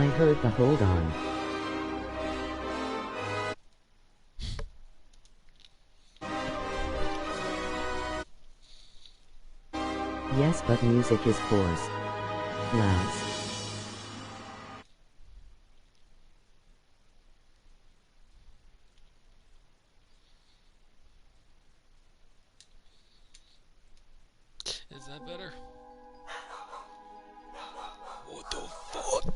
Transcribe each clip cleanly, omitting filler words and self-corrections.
I heard the hold on. Yes, but music is forced. Louse. Is that better? What the fuck?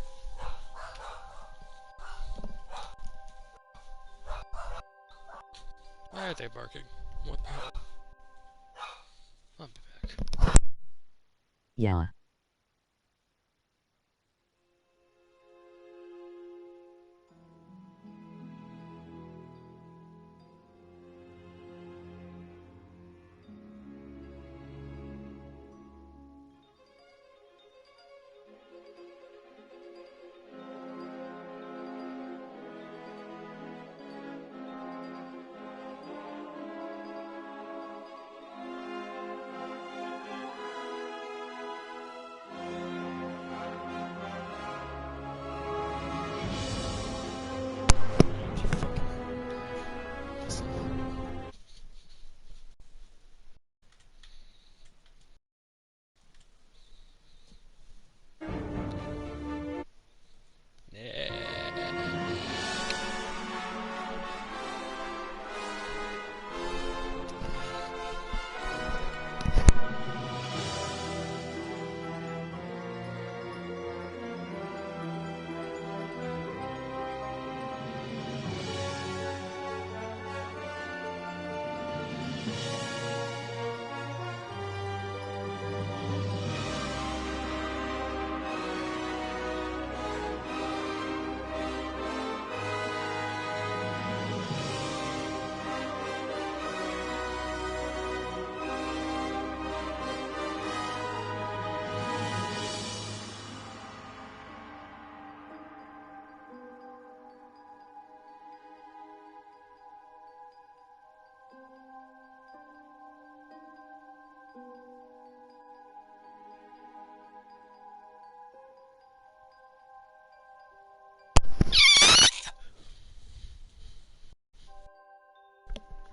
Why are they barking? What the hell? I'll be back. Yeah.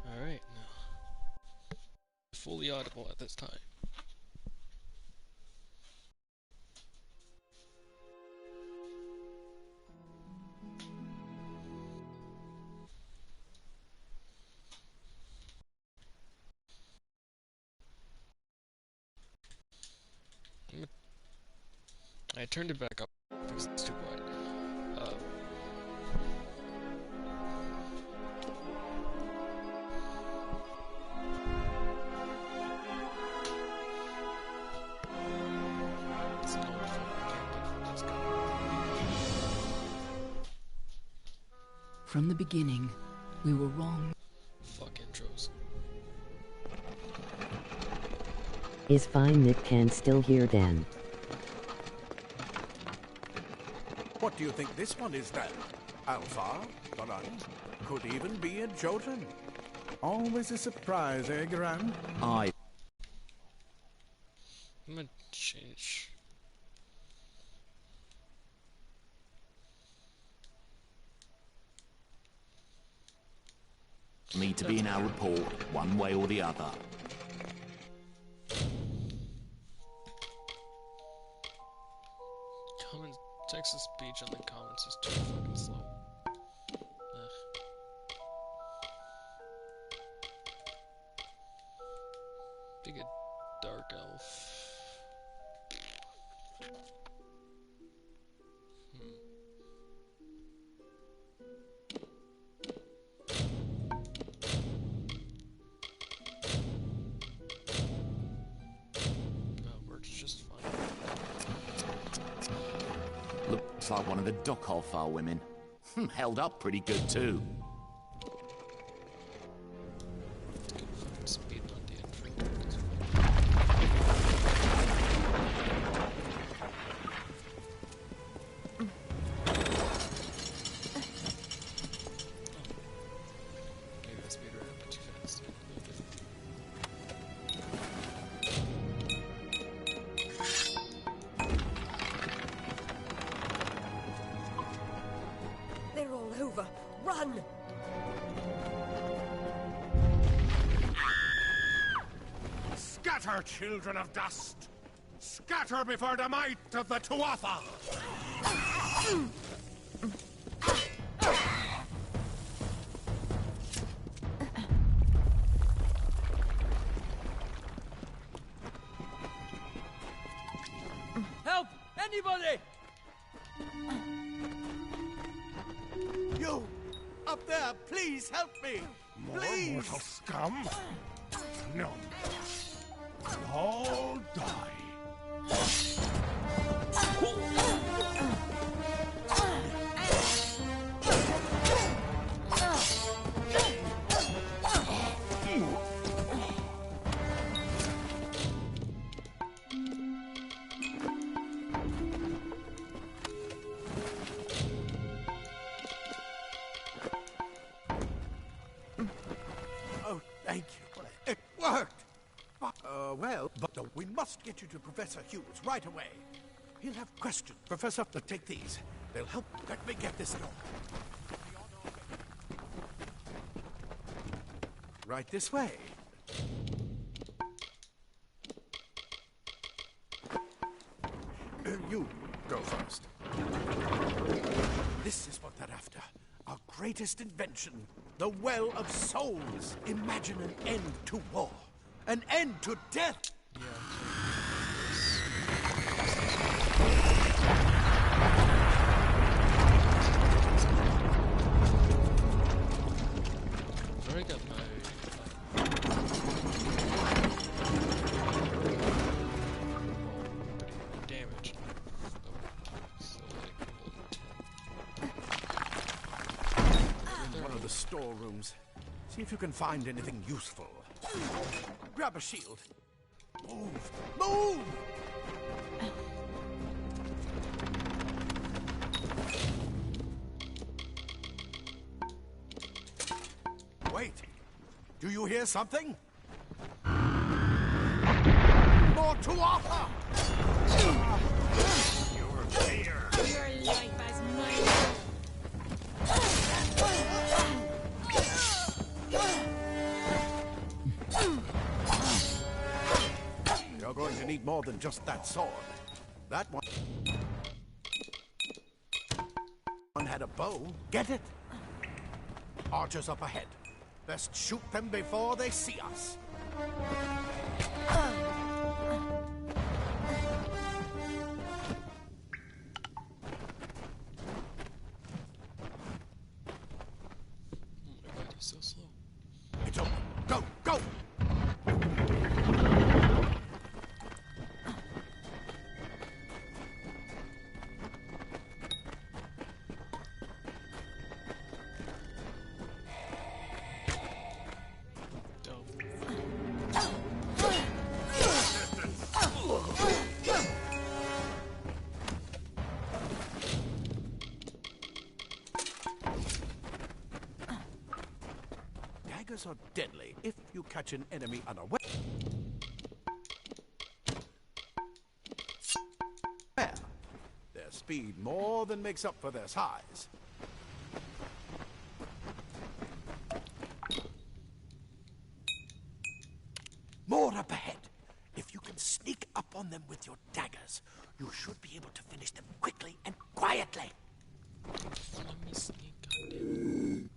Alright, now. Fully audible at this time. I turned it back up because it's too quiet. It's an old phone. I can't get from this guy. From the beginning, we were wrong. Fuck intros. Is fine, Nick can still hear Dan. What do you think this one is then? Alpha? Garan? Could even be a Jotun. Always a surprise, eh, Garan? I'm gonna change. Need to be in our report, one way or the other. Text to speech on the comments is too fucking slow. Ugh. Big a dark elf. Works just fine. Looks like one of the Dock-Off women. Held up pretty good too. Speed on the intro. Maybe I speed right up too fast. Scatter, children of dust! Scatter before the might of the Tuatha! Help! Anybody! You! Up there, please help me! Please! More mortal scum? No. All die. Oh, thank you. It worked! Well, but we must get you to Professor Hughes right away. He'll have questions. Professor, take these. They'll help. Let me get this going. Right this way. You go first. This is what they're after. Our greatest invention. The Well of Souls. Imagine an end to war. An end to death. Very good, damage. In one of the storerooms. See if you can find anything useful. Grab a shield. Move! Move! Wait. Do you hear something? More Tuatha! You're here. Your life as mine. You're going to need more than just that sword. That one had a bow. Get it? Archers up ahead. Best shoot them before they see us. Oh my god, he's so slow. It's open. Go, go! Dope. Daggers are deadly if you catch an enemy unaware. Their speed more than makes up for their size. More up ahead. If you can sneak up on them with your daggers, you should be able to finish them quickly and quietly. Let me sneak, goddamn.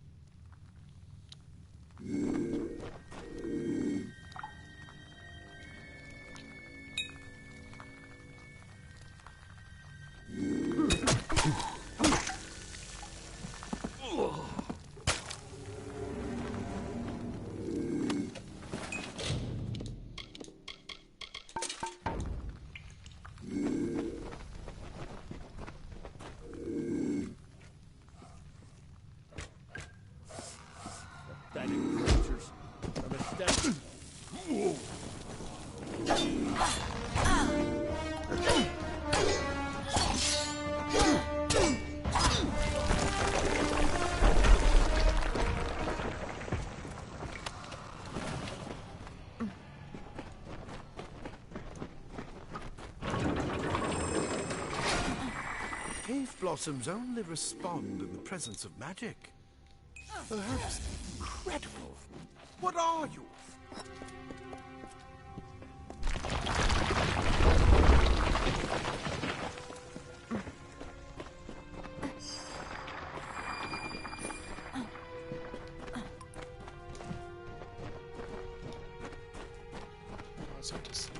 Pathetic creatures. I'm a step. Cave blossoms only respond in the presence of magic. Perhaps incredible. What are you? was up to sleep.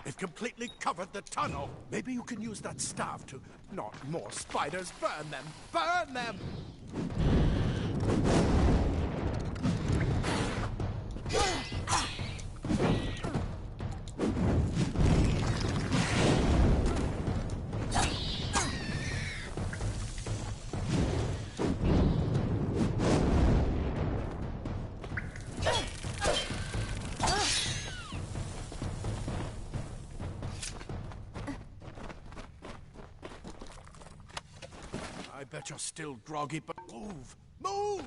They've completely covered the tunnel. Maybe you can use that staff to... Not more spiders. Burn them! Burn them! I bet you're still groggy, but move! Move!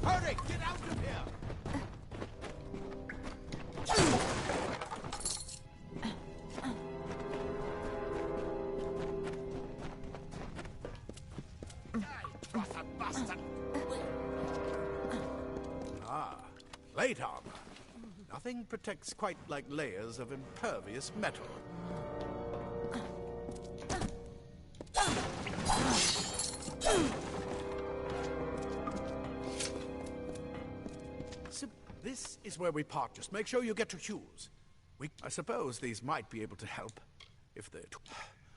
Hurry! Get out of here! Ah, plate armor. Nothing protects quite like layers of impervious metal. So this is where we park. Just make sure you get to Hughes. I suppose these might be able to help if they're...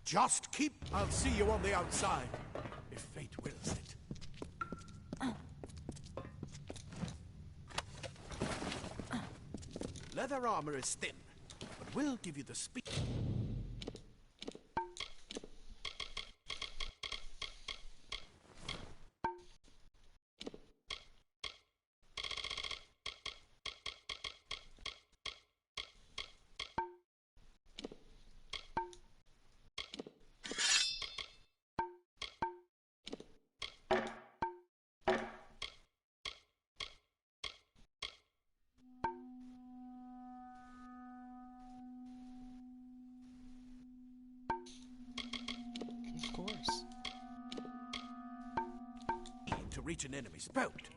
Just keep... I'll see you on the outside, if fate wills it. Leather armor is thin, but we'll give you the speed. Of course. To reach an enemy's boat.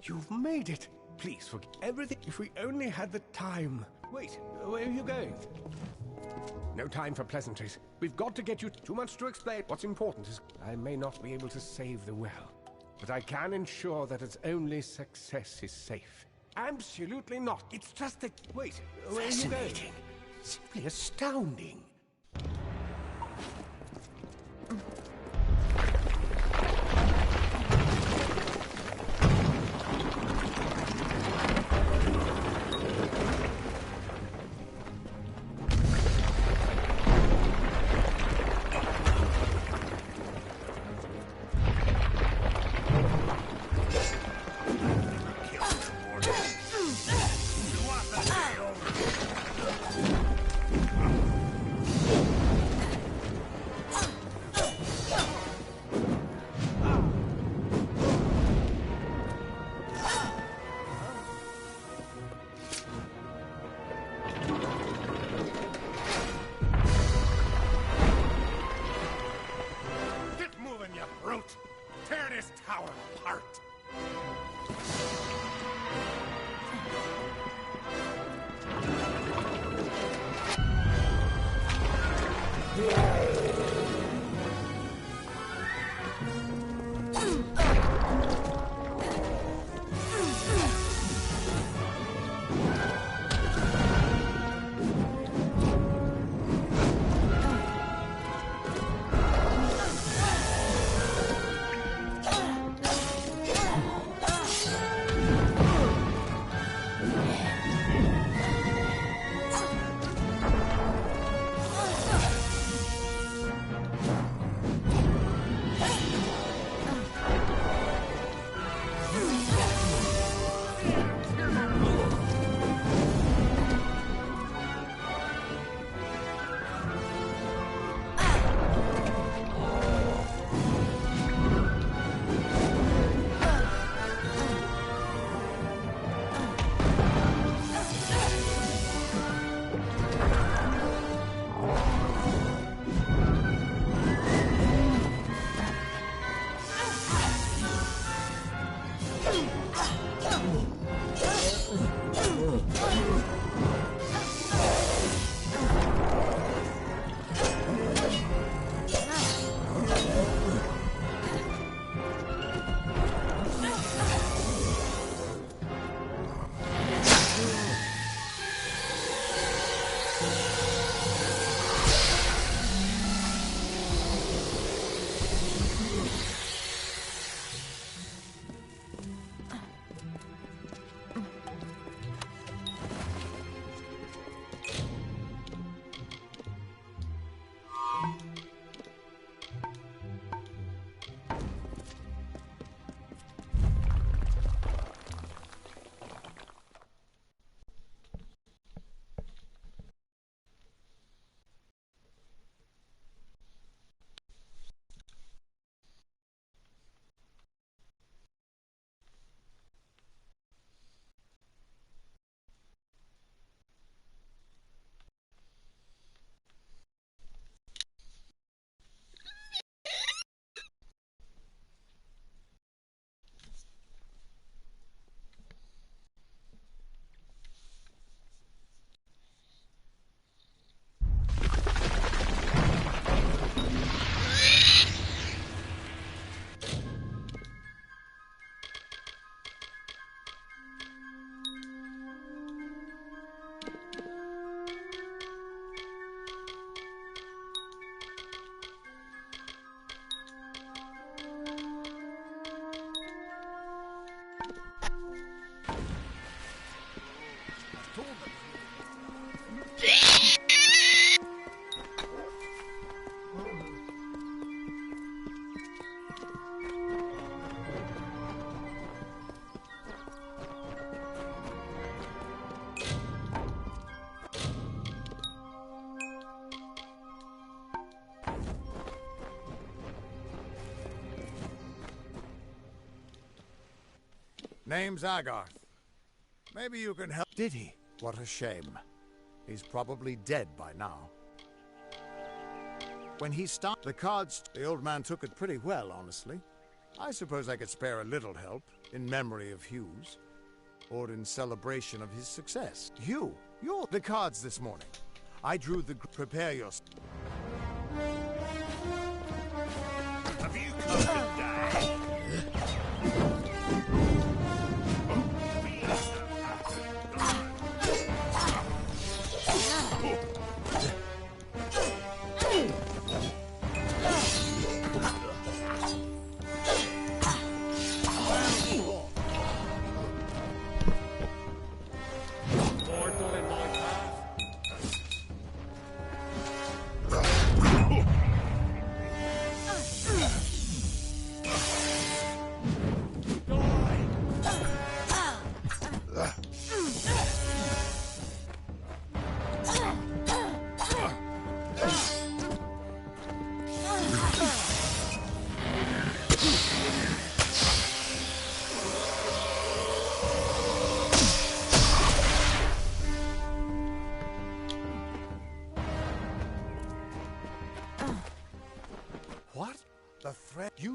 You've made it. Please forget everything. If we only had the time. Wait, where are you going? No time for pleasantries. We've got to get you too much to explain. What's important is I may not be able to save the well, but I can ensure that its only success is safe. Absolutely not. It's just that... Wait, where are you going? Simply astounding. this tower apart. Name's Agarth. Maybe you can help. Did he? What a shame. He's probably dead by now. When he started the cards, the old man took it pretty well, honestly. I suppose I could spare a little help, in memory of Hugh's, or in celebration of his success. Hugh, you're the cards this morning. I drew the... Prepare yourself. Have you come to die?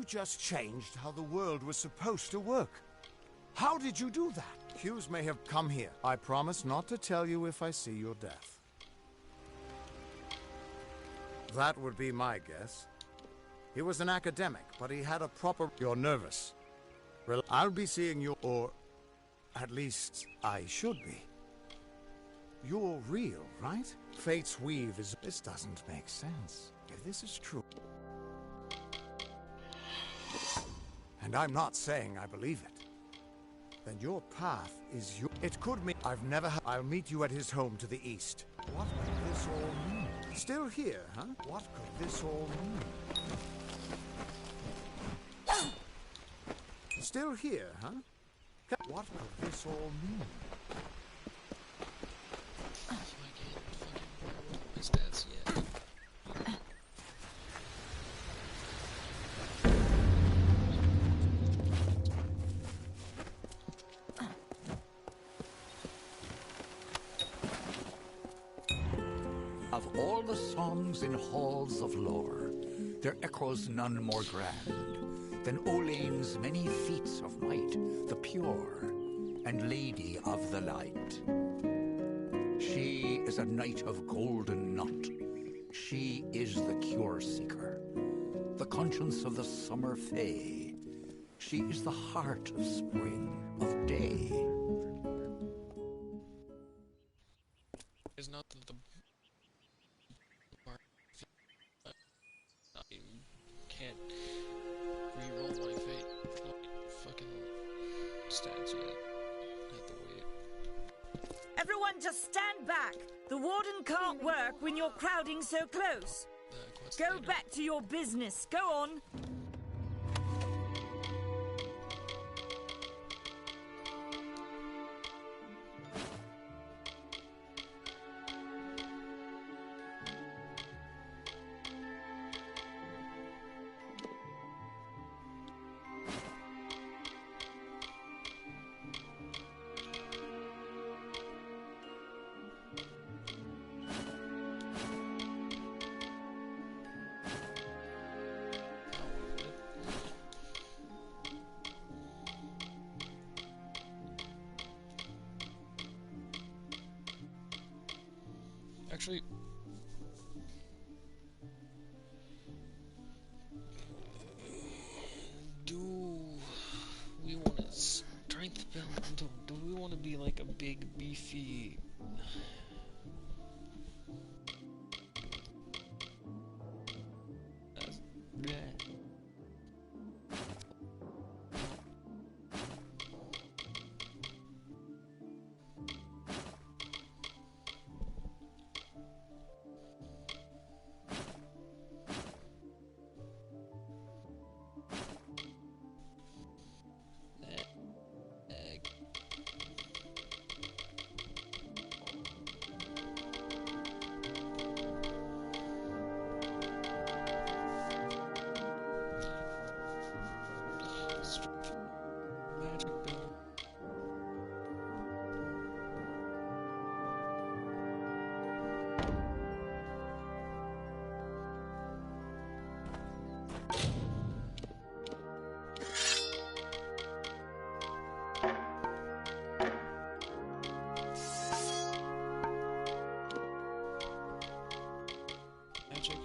just changed how the world was supposed to work. How did you do that? Hughes may have come here. I promise not to tell you if I see your death. That would be my guess. He was an academic, but he had a proper... You're nervous. Well, I'll be seeing you, or at least I should be. You're real, right? Fate's weave is... This doesn't make sense. If this is true... And I'm not saying I believe it. Then your path is your... It could mean... I've never had... I'll meet you at his home to the east. What could this all mean? Still here, huh? What could this all mean? Still here, huh? What could this all mean? My stats yet. Of all the songs in halls of lore, there echoes none more grand than Olane's many feats of might, the pure and lady of the light. She is a knight of golden knot. She is the cure seeker, the conscience of the summer fae. She is the heart of spring, of day. It's not that the I can't re-roll my fate. Fucking stats yet. Have to wait. Everyone just stand back. The warden can't work when you're crowding so close. Go Later. back to your business. Go on. Actually, do we want to strength build? Do we want to be like a big, beefy? Bleh. Magic build. Magic.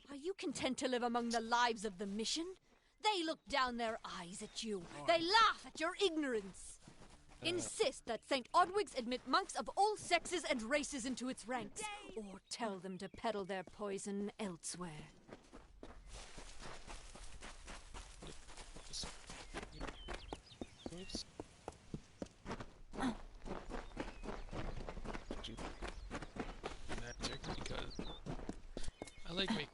Are you content to live among the lives of the mission? They look down their eyes at you. They laugh at your ignorance. Insist that St. Odwig's admit monks of all sexes and races into its ranks, or tell them to peddle their poison elsewhere. Oops. leg make.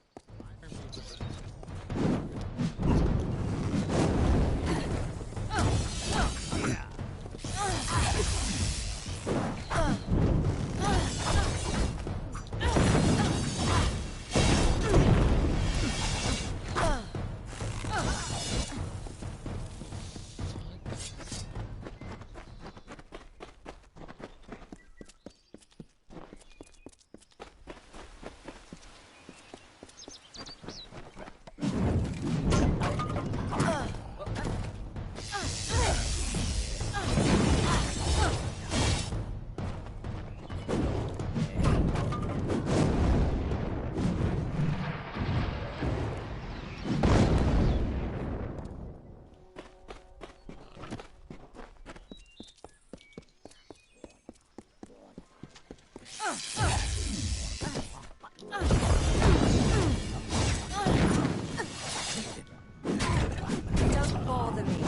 Don't bother me.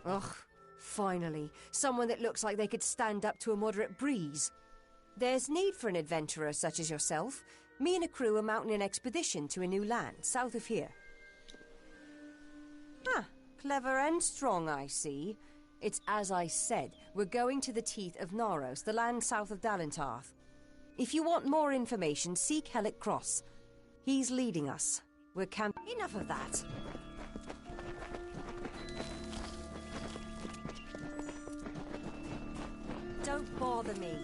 Ugh, finally. Someone that looks like they could stand up to a moderate breeze. There's need for an adventurer such as yourself. Me and a crew are mounting an expedition to a new land, south of here. Ah, clever and strong, I see. It's as I said, we're going to the teeth of Naros, the land south of Dalentarth. If you want more information, seek Hellick Cross. He's leading us. We're camp- Enough of that. Don't bother me.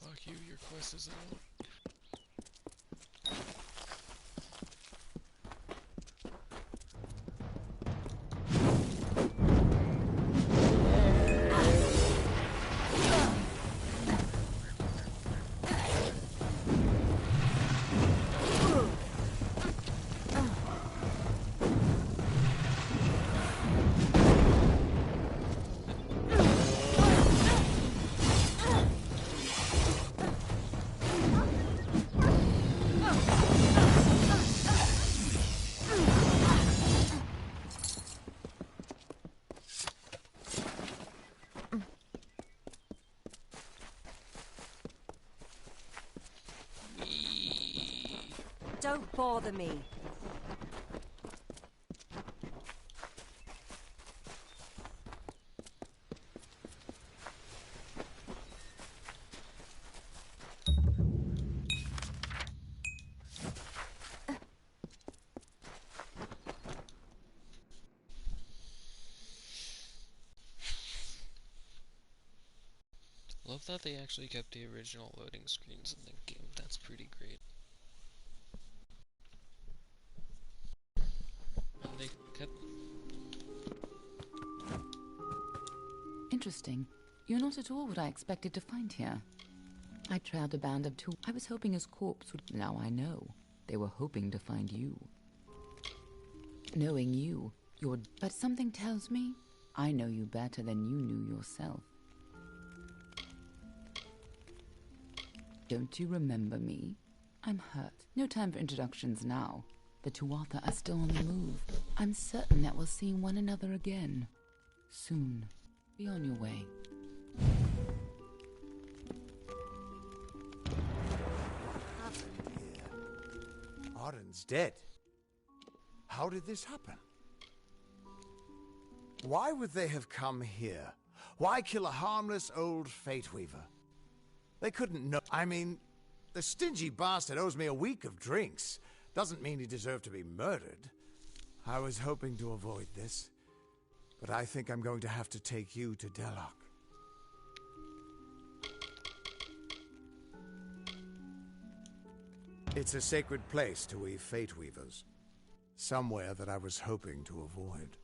Fuck you, your quest is on. Don't bother me. Love that they actually kept the original loading screens in the game. That's pretty great. And they kept... Interesting. You're not at all what I expected to find here. I trailed a band of two. I was hoping his corpse would... Now I know. They were hoping to find you. Knowing you, you're... But something tells me I know you better than you knew yourself. Don't you remember me? I'm hurt. No time for introductions now. The Tuatha are still on the move. I'm certain that we'll see one another again. Soon. Be on your way. Arden's dead. How did this happen? Why would they have come here? Why kill a harmless old Fate Weaver? They couldn't know. I mean, the stingy bastard owes me a week of drinks. Doesn't mean he deserved to be murdered. I was hoping to avoid this, but I think I'm going to have to take you to Delok. It's a sacred place to we Fate Weavers. Somewhere that I was hoping to avoid.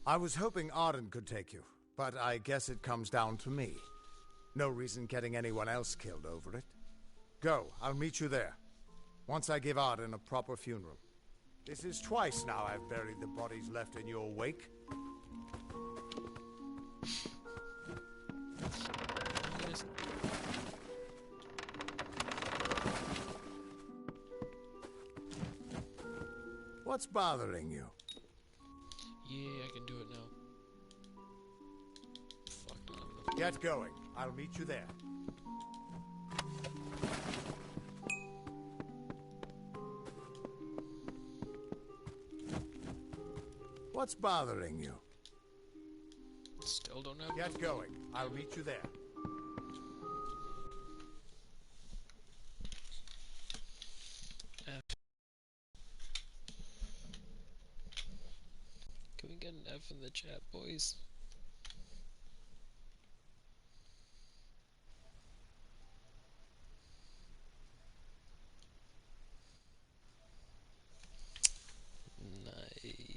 I was hoping Arden could take you, but I guess it comes down to me. No reason getting anyone else killed over it. Go, I'll meet you there. Once I give Arden a proper funeral. This is twice now I've buried the bodies left in your wake. guys. What's bothering you? Yeah, I can do it now. Fuck, I don't have enough. Get going. I'll meet you there. What's bothering you? Still don't have Get enough. going. I'll meet you there. F. Can we get an F in the chat, boys? Nice.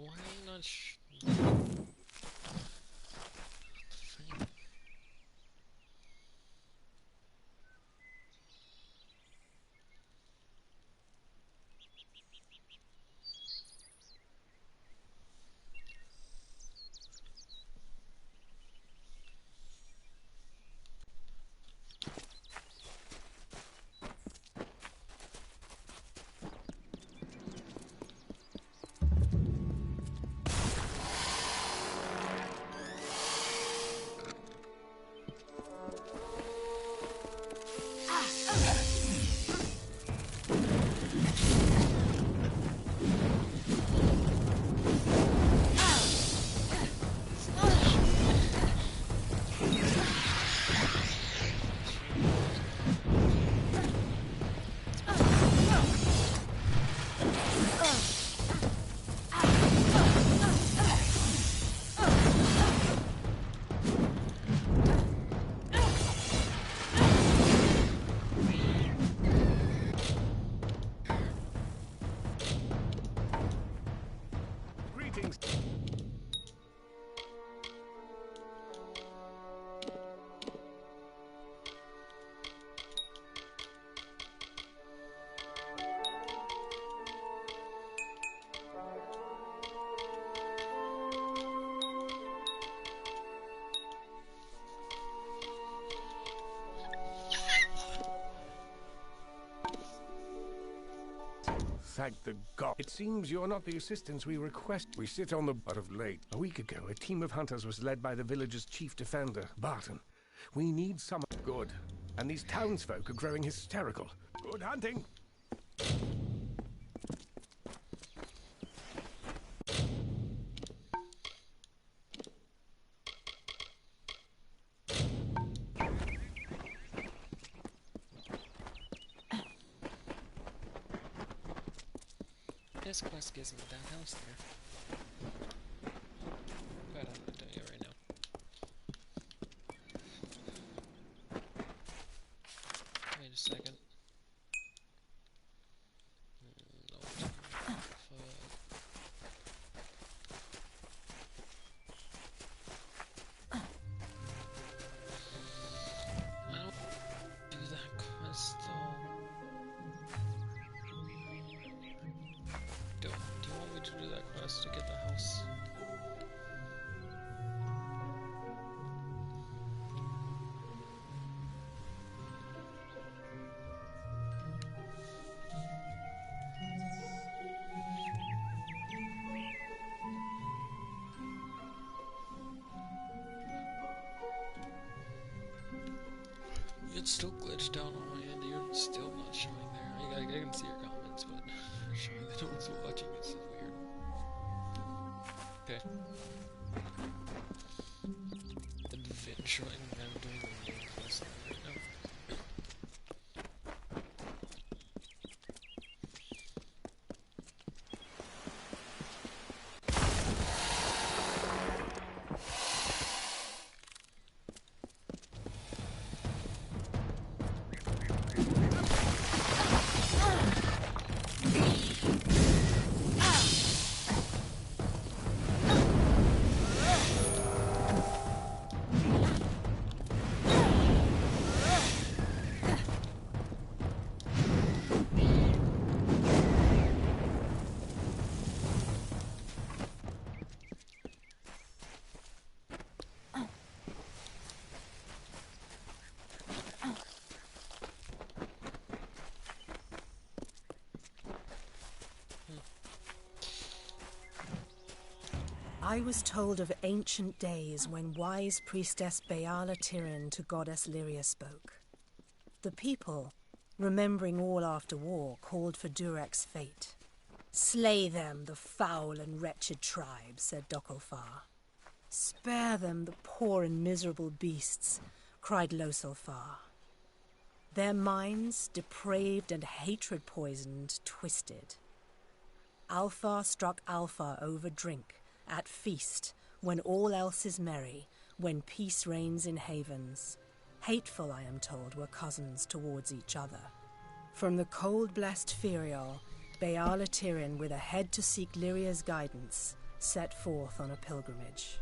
Why are you not thing? Greetings. Thank the god. It seems you're not the assistance we request. We sit on the butt of late. A week ago, a team of hunters was led by the village's chief defender, Barton. We need some good. And these townsfolk are growing hysterical. Good hunting. This quest gives me that house there. But I'm not doing it right now. Wait a second. No, I don't do that quest though. Do you want me to do that quest to get the house? It's still glitched out on my end. You're still not showing there. I can see your comments, but showing that no one's watching is weird. Okay. Adventuring, I'm doing the main quest right now. I was told of ancient days when wise priestess Beala Tirin to goddess Lyria spoke. The people, remembering all after war, called for Durek's fate. "Slay them, the foul and wretched tribe," said Dokolfar. "Spare them, the poor and miserable beasts," cried Loselfar. Their minds, depraved and hatred-poisoned, twisted. Alfar struck Alfar over drink, at feast, when all else is merry, when peace reigns in havens. Hateful, I am told, were cousins towards each other. From the cold-blessed Ferial, Beala Tirin, with a head to seek Lyria's guidance, set forth on a pilgrimage.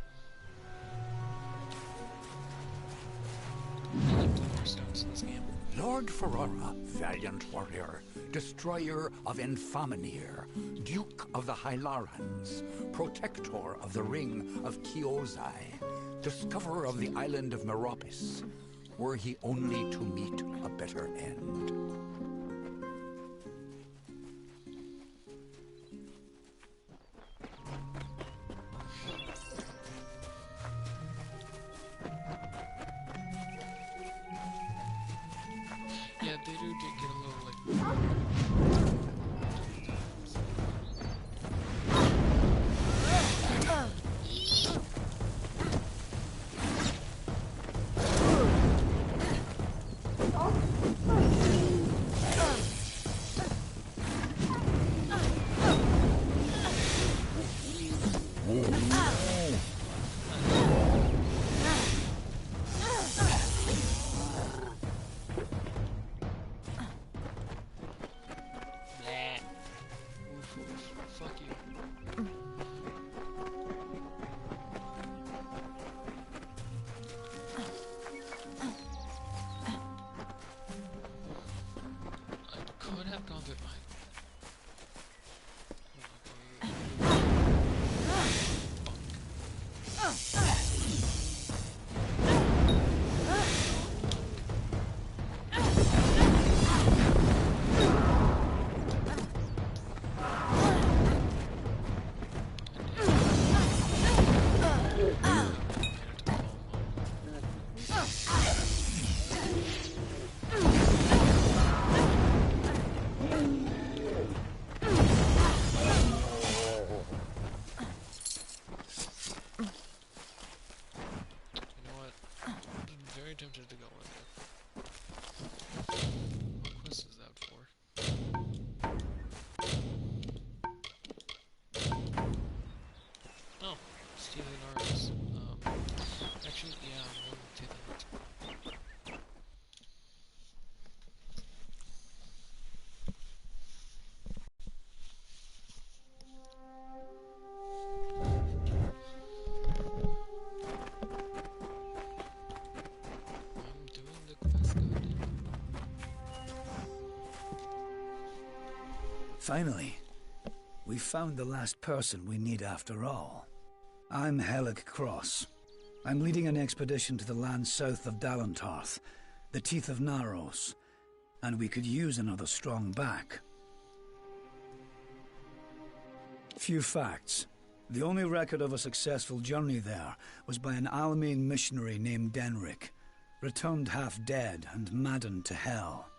Lord Ferrara, valiant warrior, destroyer of Enfaminir, Duke of the Hylarans, protector of the Ring of Kiozai, discoverer of the island of Meropis, were he only to meet a better end. Yeah, they do get a little like. Fuck you. I could have gone through my. Tempted to go in there. What quest is that for? Oh, stealing arms. Actually, yeah, I'm going to take that. Finally, we found the last person we need after all. I'm Helic Cross. I'm leading an expedition to the land south of Dalentarth, the Teeth of Naros, and we could use another strong back. Few facts. The only record of a successful journey there was by an Almain missionary named Denric, returned half dead and maddened to hell.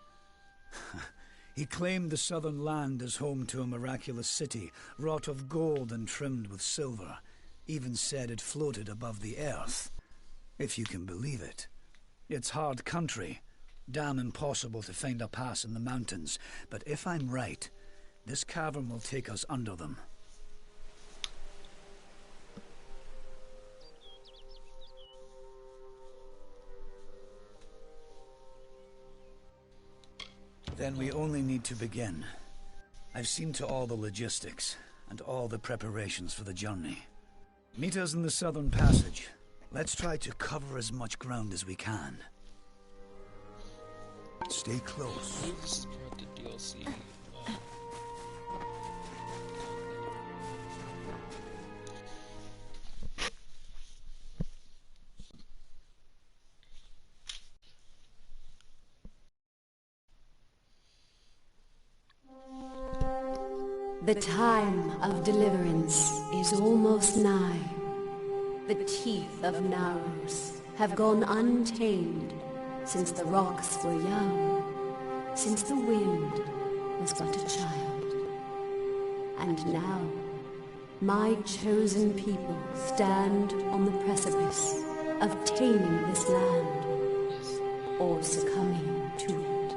He claimed the southern land as home to a miraculous city, wrought of gold and trimmed with silver. Even said it floated above the earth. If you can believe it. It's hard country. Damn impossible to find a pass in the mountains. But if I'm right, this cavern will take us under them. Then we only need to begin. I've seen to all the logistics, and all the preparations for the journey. Meet us in the southern passage. Let's try to cover as much ground as we can. Stay close. This is part of the DLC. The time of deliverance is almost nigh. The teeth of Naros have gone untamed since the rocks were young, since the wind was but a child. And now, my chosen people stand on the precipice of taming this land, or succumbing to it.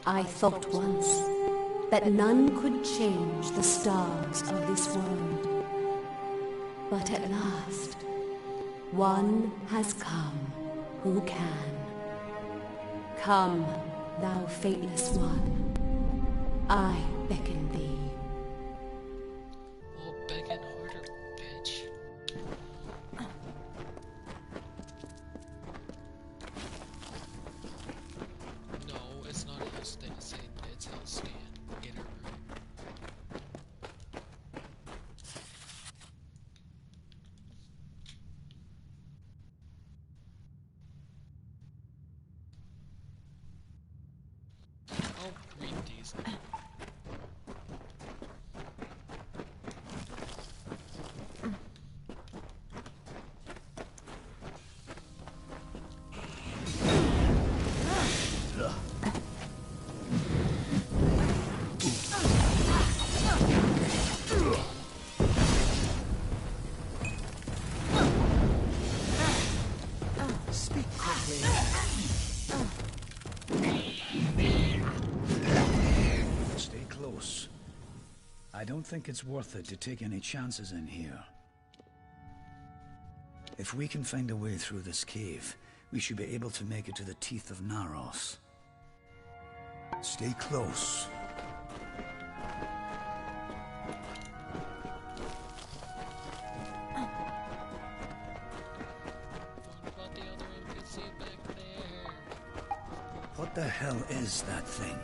I thought once that none could change the stars of this world. But at last, one has come who can. Come, thou fateless one, I beckon thee. Well, beckon decent. Speak quickly. Stay close. I don't think it's worth it to take any chances in here. If we can find a way through this cave, we should be able to make it to the teeth of Naros. Stay close. What the hell is that thing?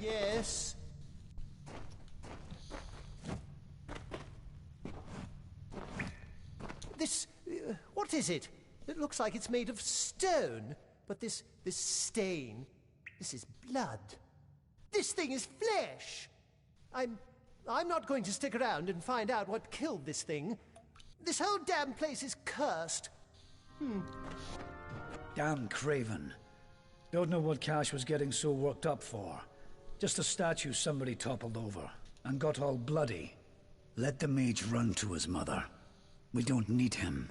Yes. This... what is it? It looks like it's made of stone. But this stain... this is blood. This thing is flesh! I'm not going to stick around and find out what killed this thing. This whole damn place is cursed. Damn Craven. Don't know what Cash was getting so worked up for. Just a statue somebody toppled over and got all bloody. Let the mage run to his mother. We don't need him.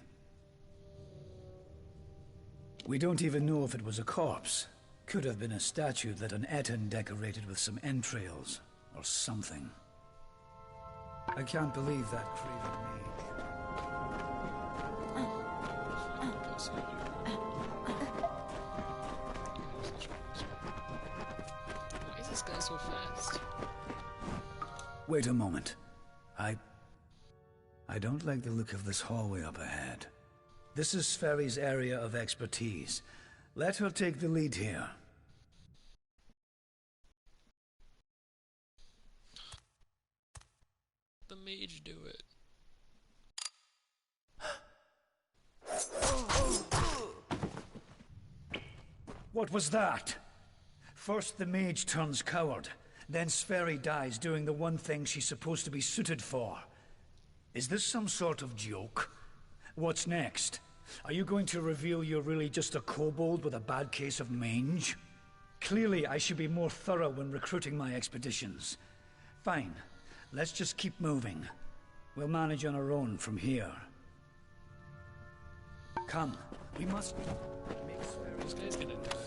We don't even know if it was a corpse. Could have been a statue that an Etin decorated with some entrails or something. I can't believe that Craven mage. Why is this guy so fast? Wait a moment. I don't like the look of this hallway up ahead. This is Sferry's area of expertise. Let her take the lead here. The mage do it. What was that? First the mage turns coward, then Sferry dies doing the one thing she's supposed to be suited for. Is this some sort of joke? What's next? Are you going to reveal you're really just a kobold with a bad case of mange? Clearly I should be more thorough when recruiting my expeditions. Fine, let's just keep moving. We'll manage on our own from here. Come, we must make Sferry's... This guy's gonna die.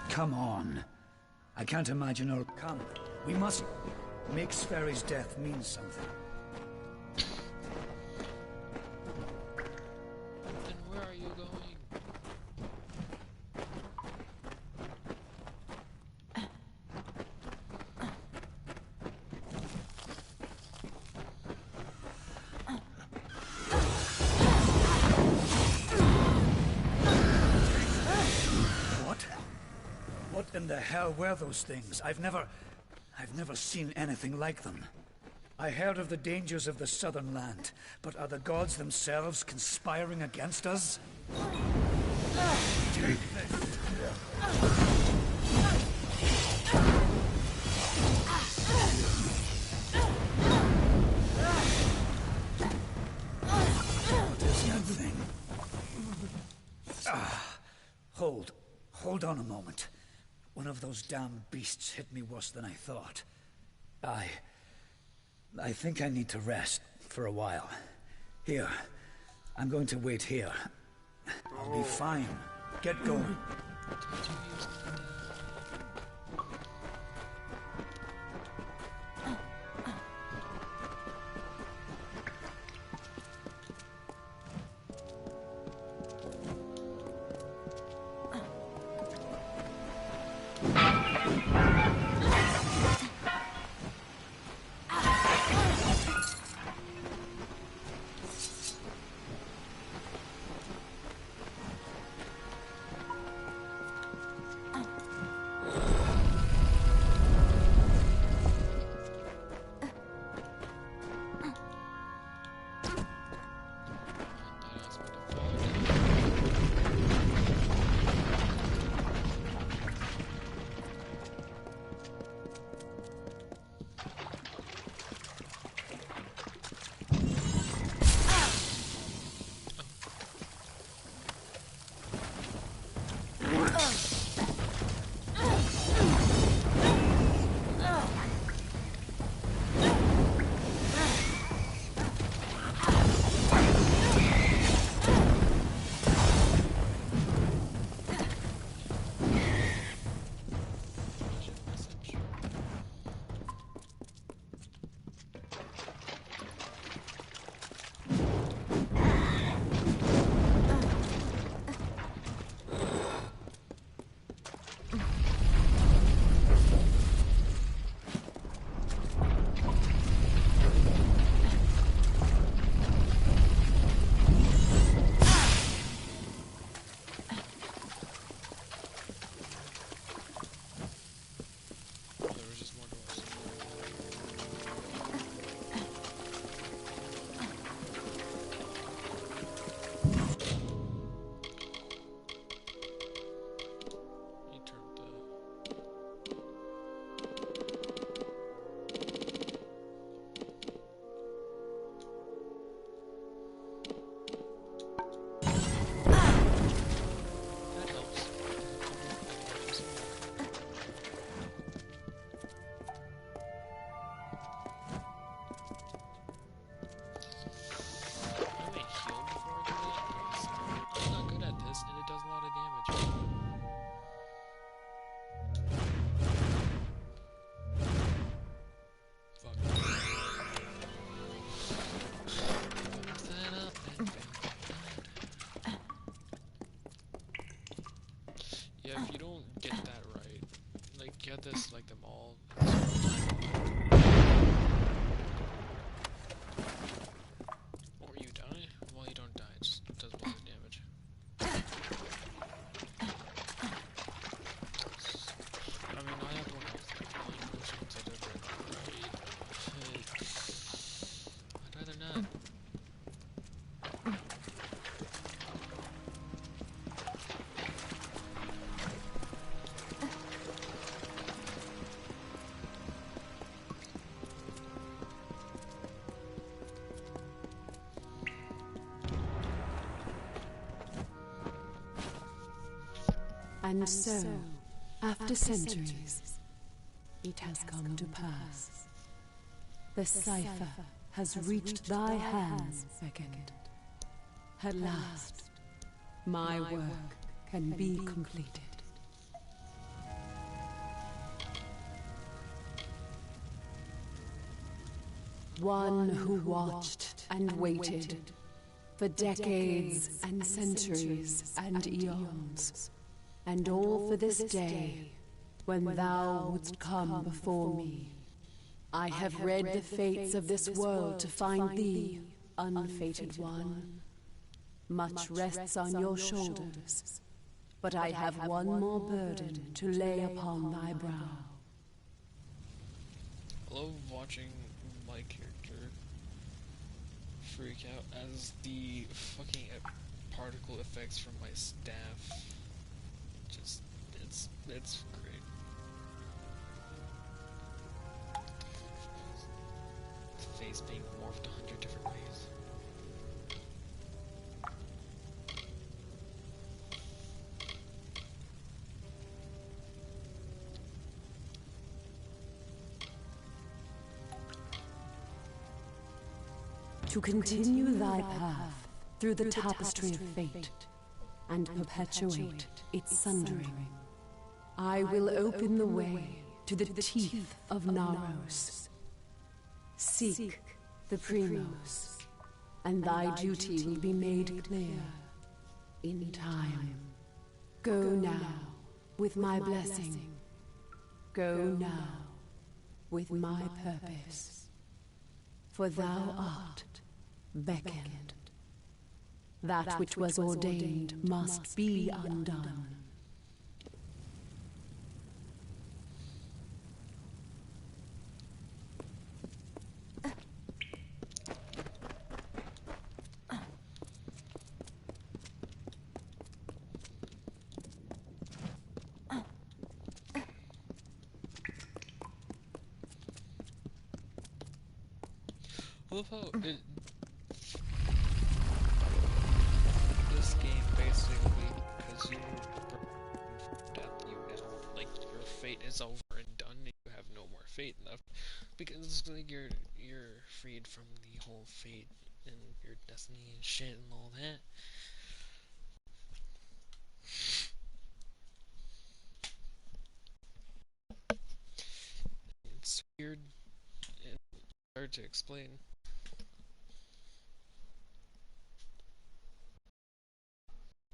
Come on. I can't imagine her... Come, we must make Sferry's death mean something. Then where are you going? What in the hell were those things? I've never seen anything like them. I heard of the dangers of the southern land, but are the gods themselves conspiring against us? Take this! What is that thing? Hold on a moment. One of those damn beasts hit me worse than I thought. I think I need to rest for a while. Here. I'm going to wait here. I'll be fine. Get going. Yeah, if you don't get that right, like, get this, like, them all. Or you die? Well, you don't die, it just does more damage. I mean, I have one health, like, 9 potions, I did it right. I'd rather not. And so, after centuries, it has come to pass. The cipher has reached thy hands, Second. At last, my work can be completed. One who watched and waited for decades and centuries and eons, and all for this day, when thou wouldst come before me. I have read the fates of this world to find thee, unfated one. Much rests on your shoulders, but I have one more burden to lay upon thy brow. I love watching my character freak out as the fucking particle effects from my staff. Just, it's great. His face being morphed 100 different ways. to continue thy path through the tapestry of fate and perpetuate its sundering. I will open the way to the teeth of Naros. Seek the Primos, and thy duty will be made clear in time. Go now with my blessing. Go now with my purpose. For thou art beckoned. That which was ordained must be undone. I love how this game basically, because you death, you now, like, your fate is over and done, and you have no more fate left, because like you're freed from the whole fate and your destiny and shit and all that. It's weird and hard to explain.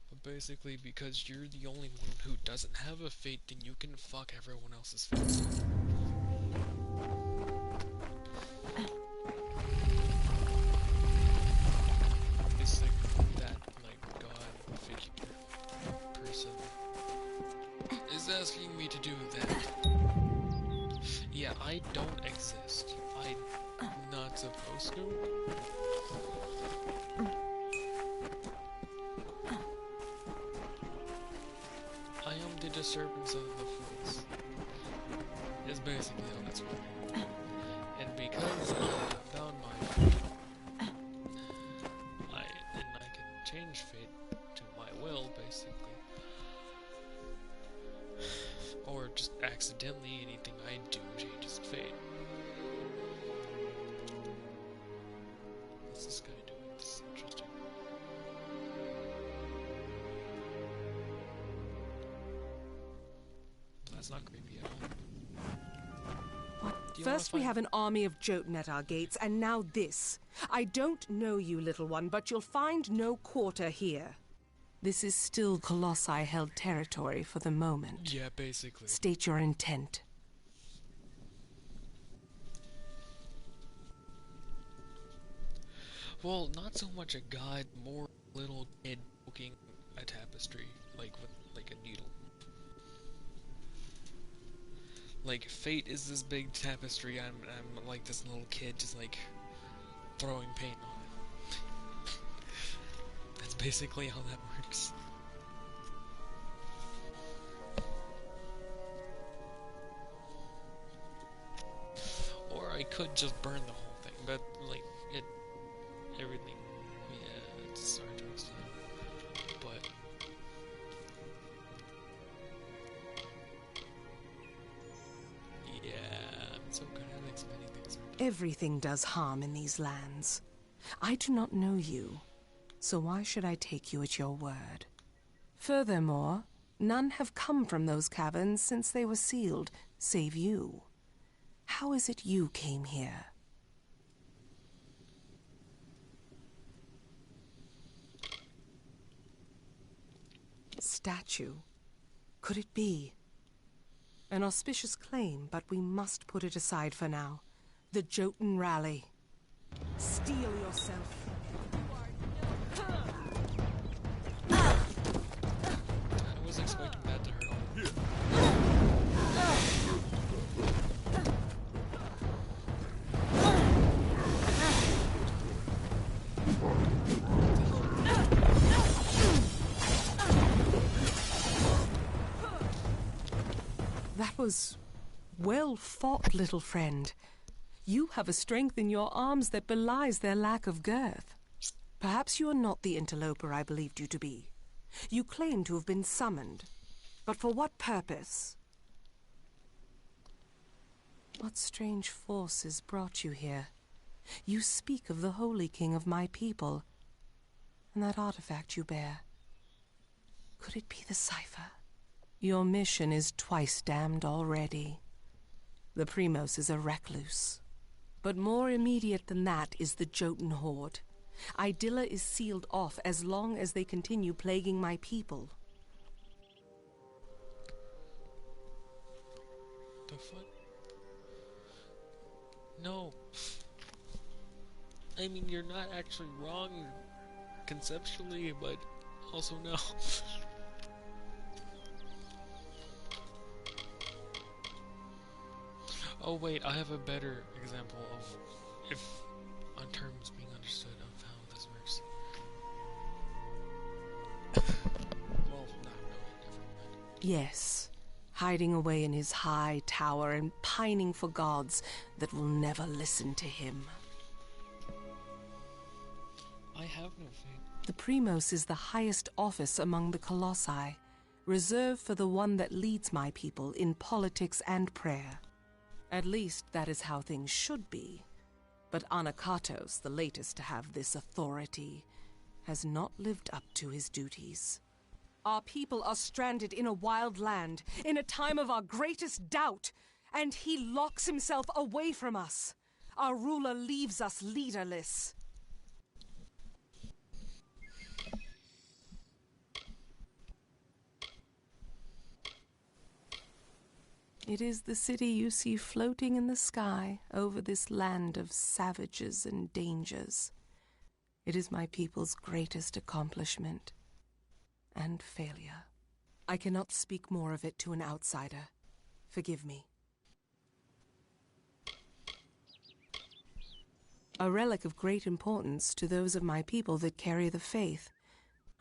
But basically, because you're the only one who doesn't have a fate, then you can fuck everyone else's fate. It's like that, like, god figure person is asking me to do that. Yeah, I don't exist. I'm not supposed to. I am the disturbance of the fools. Is basically how that's working. And because I found my fate, I can change fate to my will, basically. Or just accidentally, anything I do changes fate. What's this guy doing? This is interesting. That's not creepy at all. First we have an army of Jotun at our gates, and now this. I don't know you, little one, but you'll find no quarter here. This is still Colossi-held territory for the moment. Yeah, basically. State your intent. Well, not so much a god, more little kid poking a tapestry, like with like a needle. Like, fate is this big tapestry, I'm like this little kid just like throwing paint on it. That's basically how that works. Or I could just burn the whole thing, but like everything, yeah, it's hard to explain. But yeah, I'm so good at explaining things. Everything does harm in these lands. I do not know you, so why should I take you at your word? Furthermore, none have come from those caverns since they were sealed, save you. How is it you came here? Statue. Could it be? An auspicious claim, but we must put it aside for now. The Jotun rally. Steel yourself. I was expecting that to hurt all. That was well fought, little friend. You have a strength in your arms that belies their lack of girth. Perhaps you are not the interloper I believed you to be. You claim to have been summoned, but for what purpose? What strange forces brought you here? You speak of the Holy King of my people, and that artifact you bear. Could it be the cipher? Your mission is twice damned already. The Primos is a recluse. But more immediate than that is the Jotun horde. Idylla is sealed off as long as they continue plaguing my people. The fuck? No. I mean, you're not actually wrong conceptually, but also no. Oh wait, I have a better example of if on terms being understood of how this works. Well, not really, never mind. Yes, hiding away in his high tower and pining for gods that will never listen to him. I have no faith. The Primos is the highest office among the Colossi, reserved for the one that leads my people in politics and prayer. At least that is how things should be. But Anakatos, the latest to have this authority, has not lived up to his duties. Our people are stranded in a wild land, in a time of our greatest doubt, and he locks himself away from us. Our ruler leaves us leaderless. It is the city you see floating in the sky over this land of savages and dangers. It is my people's greatest accomplishment and failure. I cannot speak more of it to an outsider. Forgive me. A relic of great importance to those of my people that carry the faith.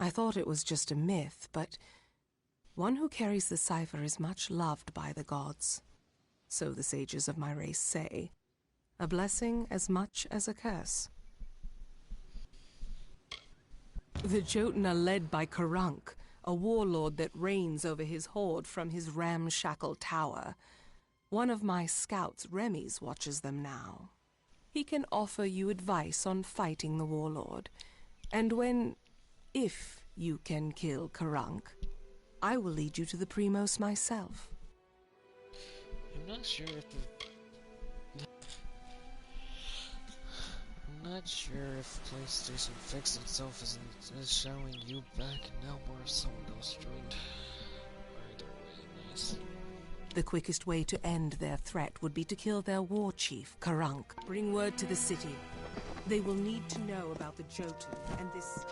I thought it was just a myth, but one who carries the cipher is much loved by the gods. So the sages of my race say. A blessing as much as a curse. The Jotun are led by Karunk, a warlord that reigns over his horde from his ramshackle tower. One of my scouts, Remy's, watches them now. He can offer you advice on fighting the warlord. And if you can kill Karunk, I will lead you to the Primos myself. I'm not sure if I'm not sure if PlayStation fixed itself is showing you back now or someone else joined. Either way, nice. The quickest way to end their threat would be to kill their war chief, Karunk. Bring word to the city. They will need to know about the Jotun and this...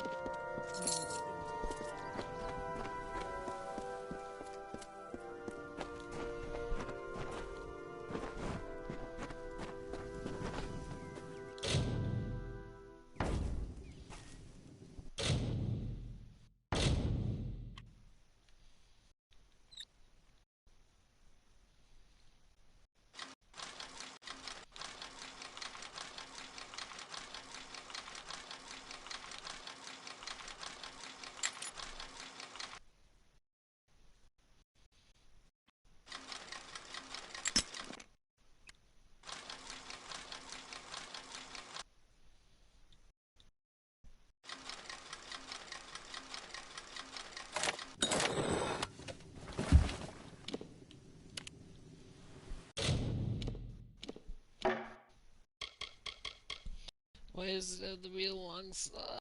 Why is it the real long star?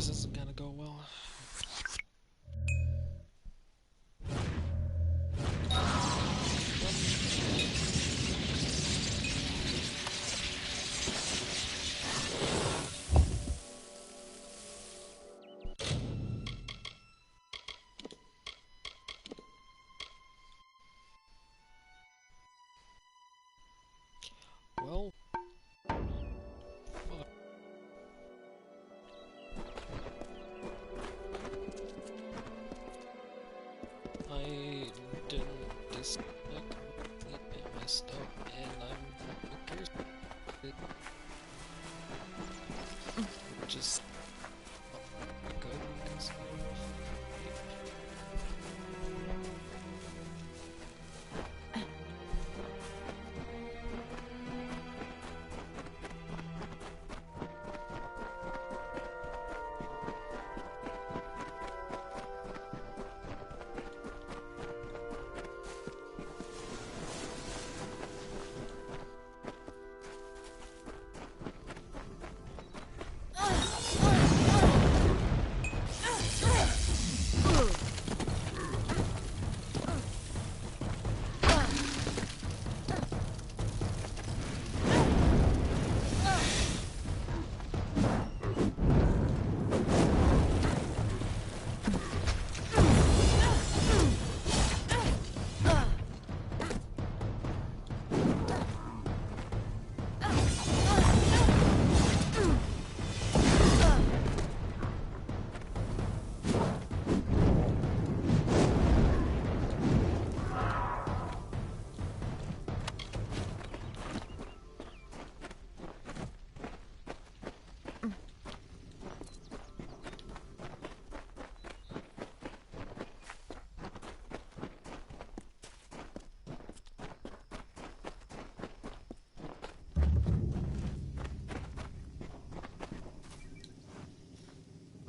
this isn't gonna go well. Well, fuck. I didn't disconnect my stuff, and I'm curious. Which is good because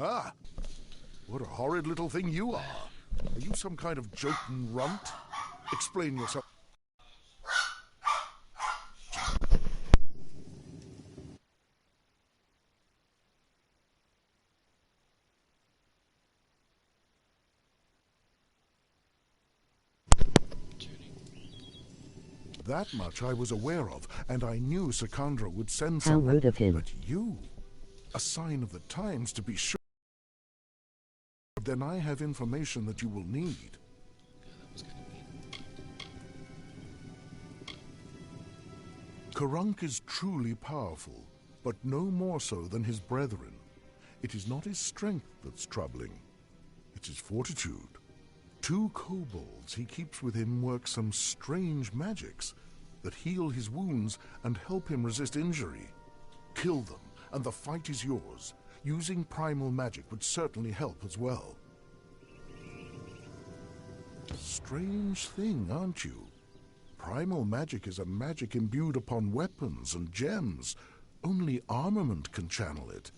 Ah, what a horrid little thing you are. Are you some kind of Jotun runt? Explain yourself. That much I was aware of, and I knew Sakandra would send How someone. rude of him. But you, a sign of the times to be sure. Then I have information that you will need. Karunk is truly powerful, but no more so than his brethren. It is not his strength that's troubling. It's his fortitude. 2 kobolds he keeps with him work some strange magics that heal his wounds and help him resist injury. Kill them, and the fight is yours. Using primal magic would certainly help as well. Strange thing, aren't you? Primal magic is a magic imbued upon weapons and gems. Only armament can channel it.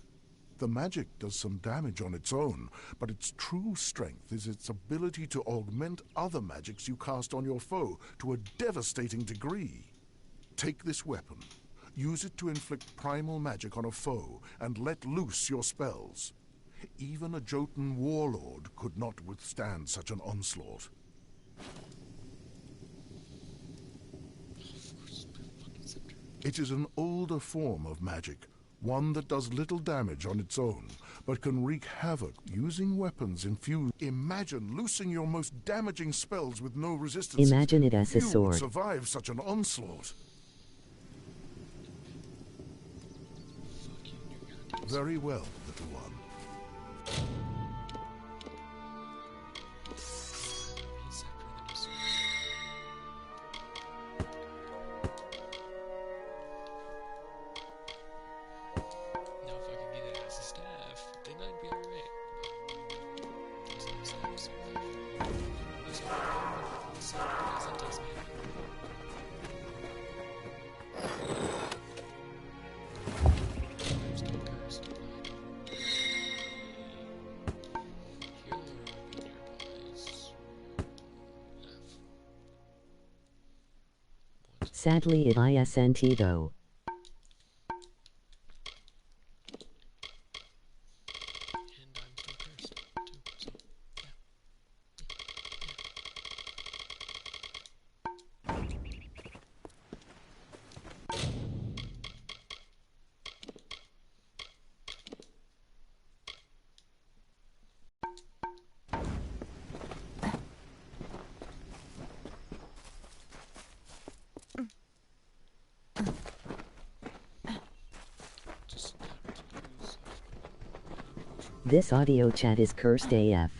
The magic does some damage on its own, but its true strength is its ability to augment other magics you cast on your foe to a devastating degree. Take this weapon, use it to inflict primal magic on a foe, and let loose your spells. Even a Jotun warlord could not withstand such an onslaught. It is an older form of magic, one that does little damage on its own, but can wreak havoc using weapons infused. Imagine loosing your most damaging spells with no resistance. Imagine it as a You would sword. survive such an onslaught. Very well, little one. Sadly it isn't though. This audio chat is cursed AF.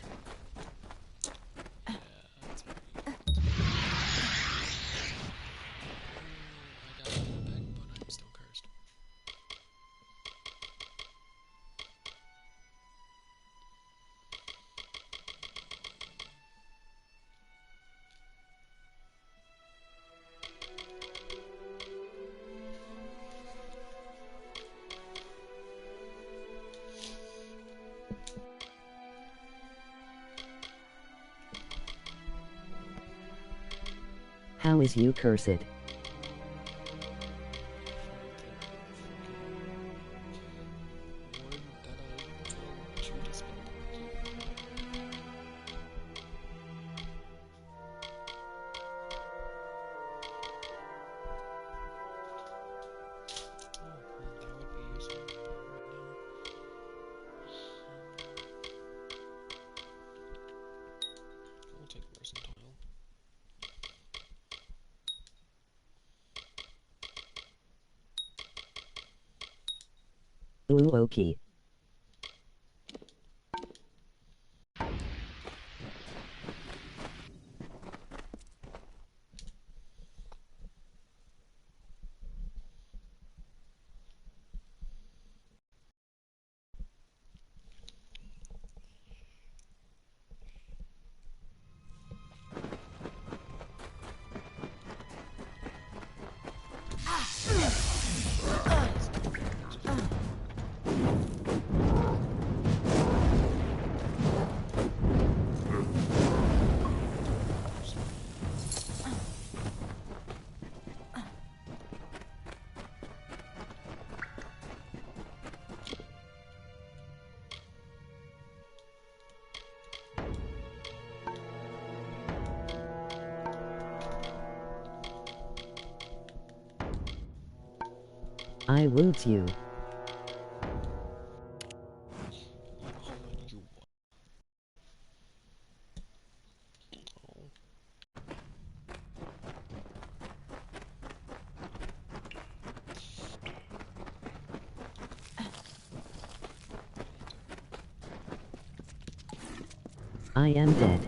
How is you cursed? Ooh, okay. I woot you. I am dead.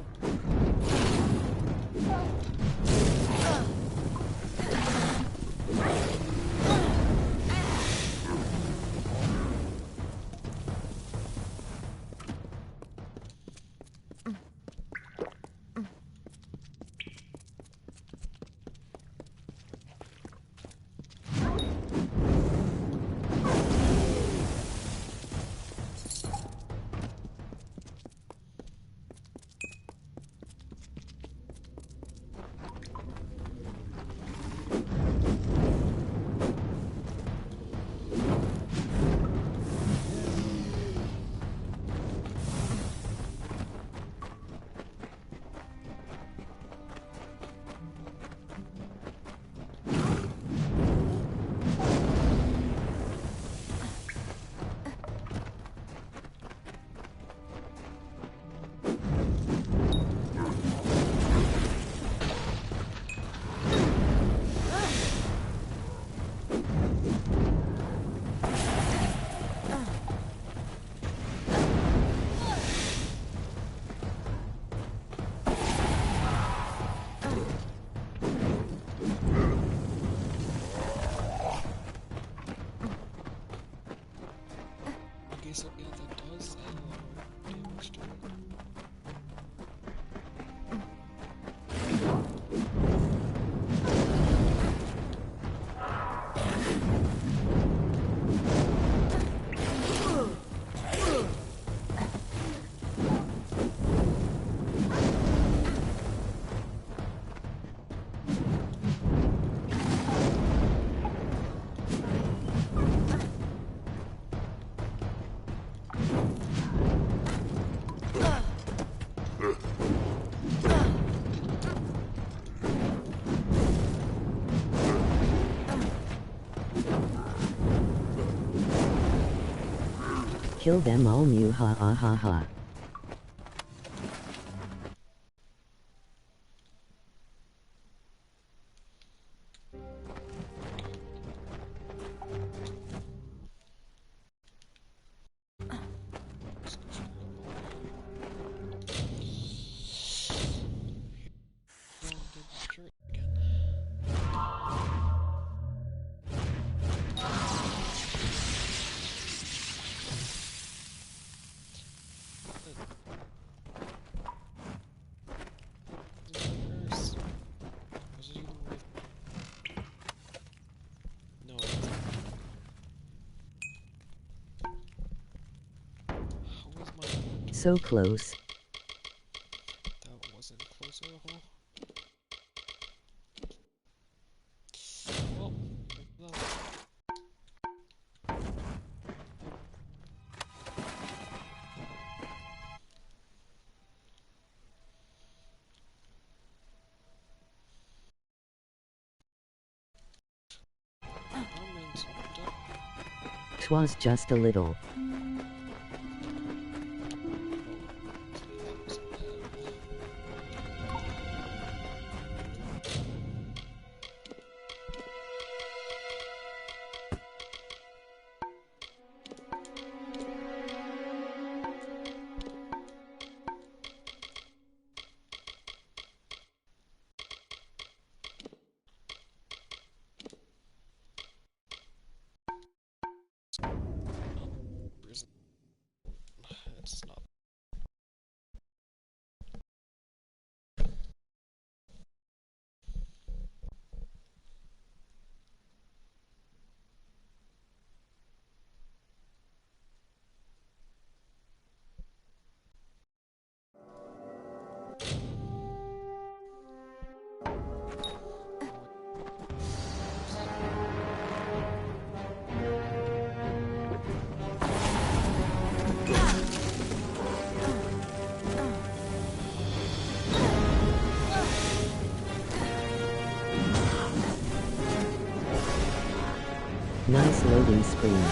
Kill them all, mu ha ha ha ha. Excuse So close. That wasn't close at all. Well, no. Twas just a little. It's not. Nice loading screen.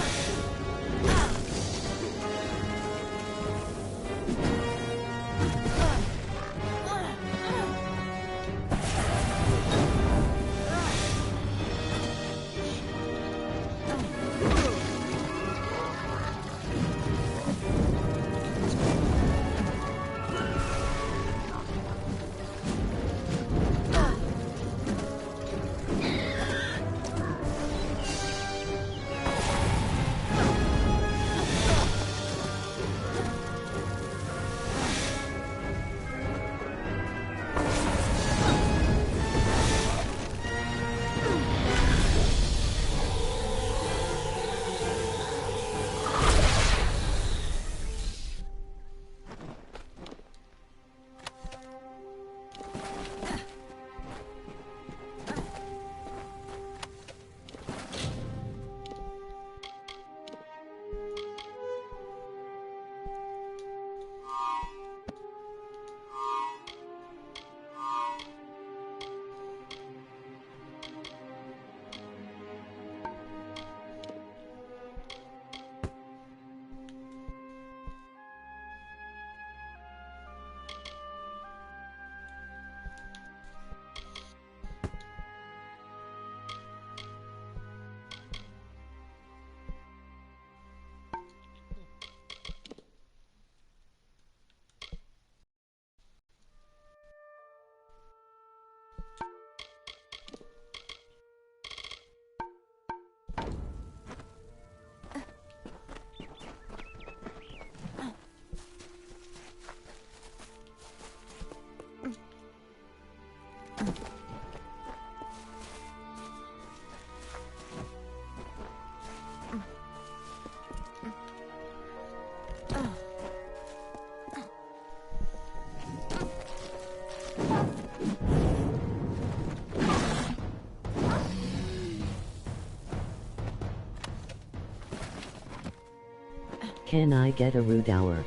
Can I get a root hour?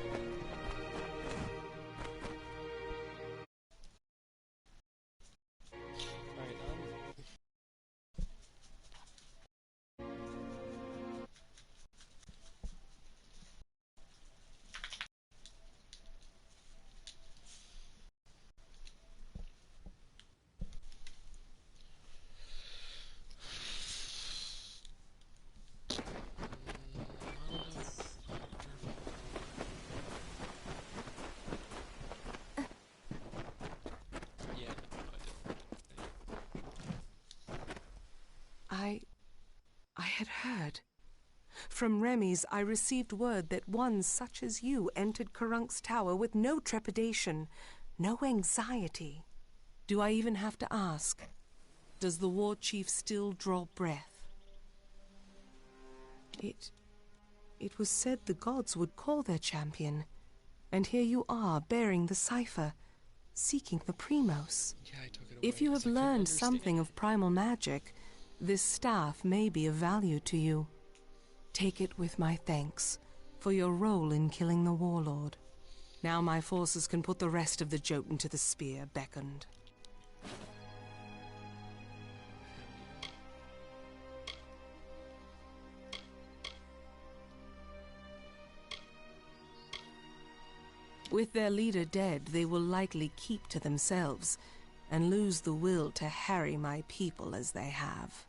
I had heard. From Remy's, I received word that one such as you entered Karunk's tower with no trepidation, no anxiety. Do I even have to ask? Does the war chief still draw breath? It was said the gods would call their champion. And here you are, bearing the cipher, seeking the Primos. Yeah, I took it away If you 'cause have I couldn't learned understand something of primal magic, this staff may be of value to you. Take it with my thanks for your role in killing the warlord. Now my forces can put the rest of the Jotun to the spear beckoned. With their leader dead, they will likely keep to themselves and lose the will to harry my people as they have.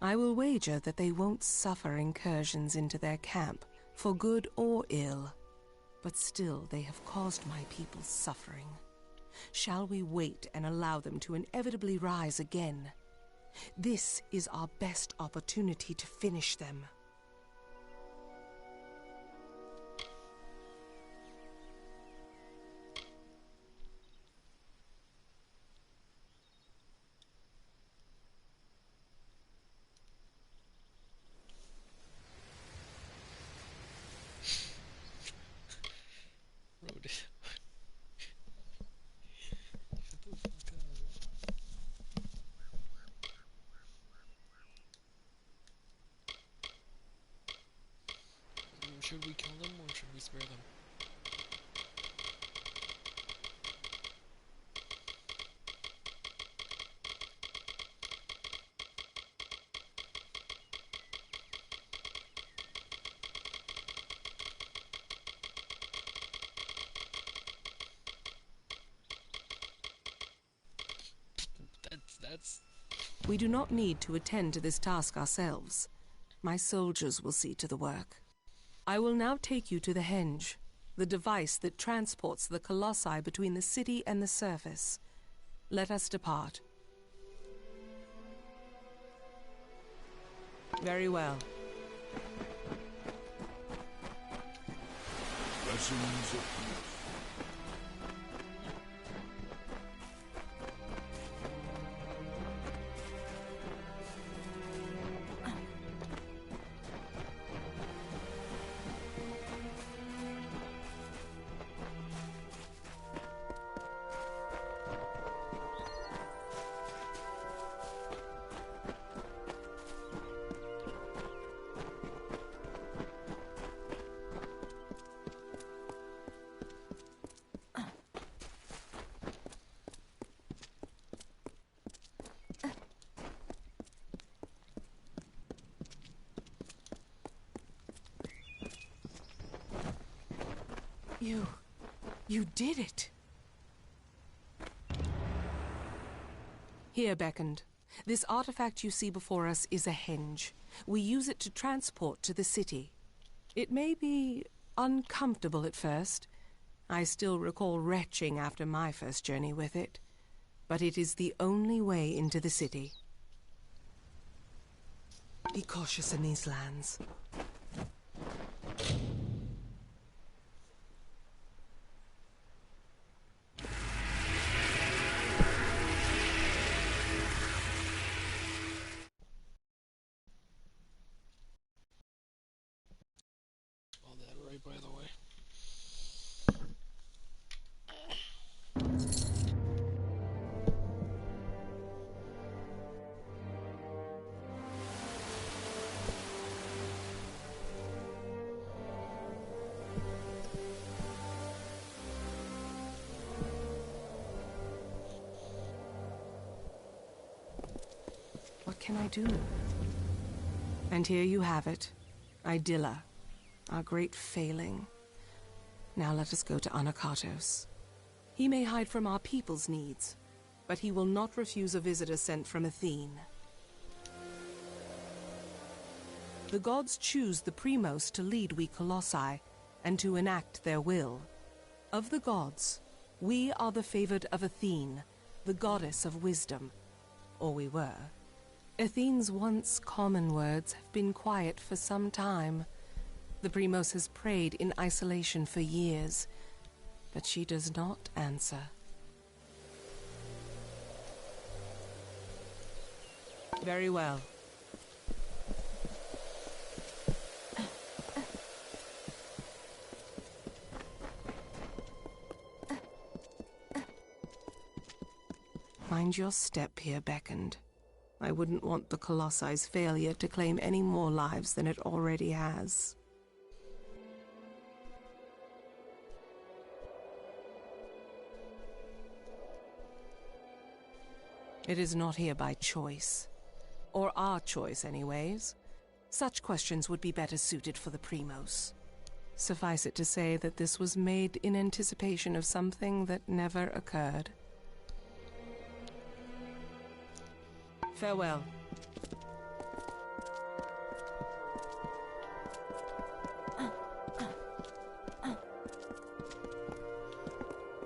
I will wager that they won't suffer incursions into their camp, for good or ill. But still, they have caused my people suffering. Shall we wait and allow them to inevitably rise again? This is our best opportunity to finish them. Wrote it. Shut the fuck up. Should we kill them or should we spare them? That's... We do not need to attend to this task ourselves. My soldiers will see to the work. I will now take you to the henge, the device that transports the colossi between the city and the surface. Let us depart. Very well. Blessings of peace. You did it! Here, beckoned. This artifact you see before us is a henge. We use it to transport to the city. It may be uncomfortable at first. I still recall retching after my first journey with it. But it is the only way into the city. Be cautious in these lands. All that right, by the way. What can I do? And here you have it. Idylla, our great failing. Now let us go to Anakatos. He may hide from our people's needs, but he will not refuse a visitor sent from Athene. The gods choose the Primos to lead we Colossi, and to enact their will. Of the gods, we are the favored of Athene, the goddess of wisdom. Or we were. Athene's once common words have been quiet for some time. The Primos has prayed in isolation for years, but she does not answer. Very well. find your step here beckoned. I wouldn't want the Colosse's failure to claim any more lives than it already has. It is not here by choice. Or our choice, anyways. Such questions would be better suited for the Primos. Suffice it to say that this was made in anticipation of something that never occurred. Farewell.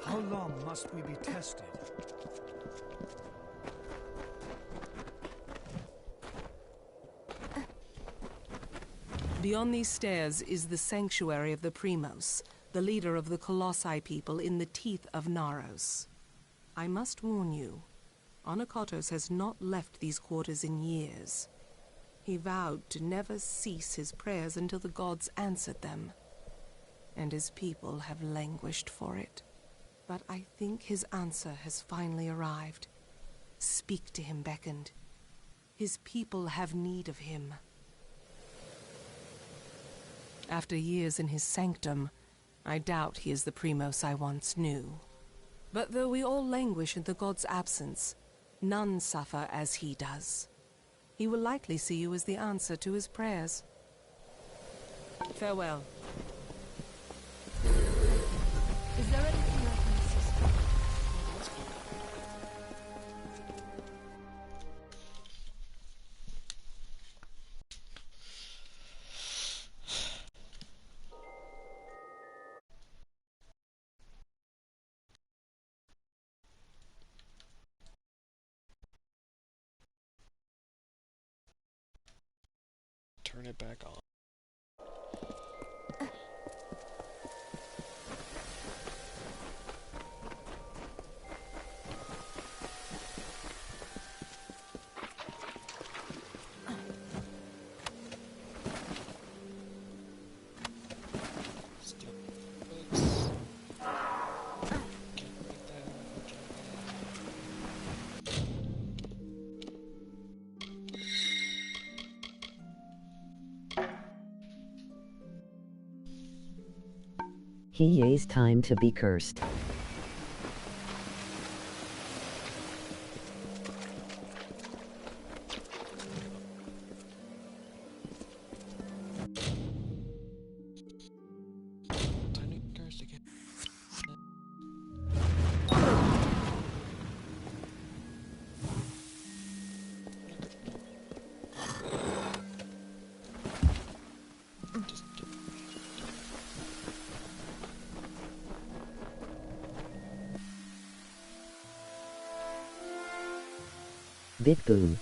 How long must we be tested? Beyond these stairs is the sanctuary of the Primos, the leader of the Colossi people in the teeth of Naros. I must warn you, Anakotos has not left these quarters in years. He vowed to never cease his prayers until the gods answered them, and his people have languished for it. But I think his answer has finally arrived. Speak to him, beckoned. His people have need of him. After years in his sanctum, I doubt he is the Primos I once knew. But though we all languish in the god's absence, none suffer as he does. He will likely see you as the answer to his prayers. Farewell. Is there anything I can assist with? Turn it back on. He is time to be cursed. Bit boom.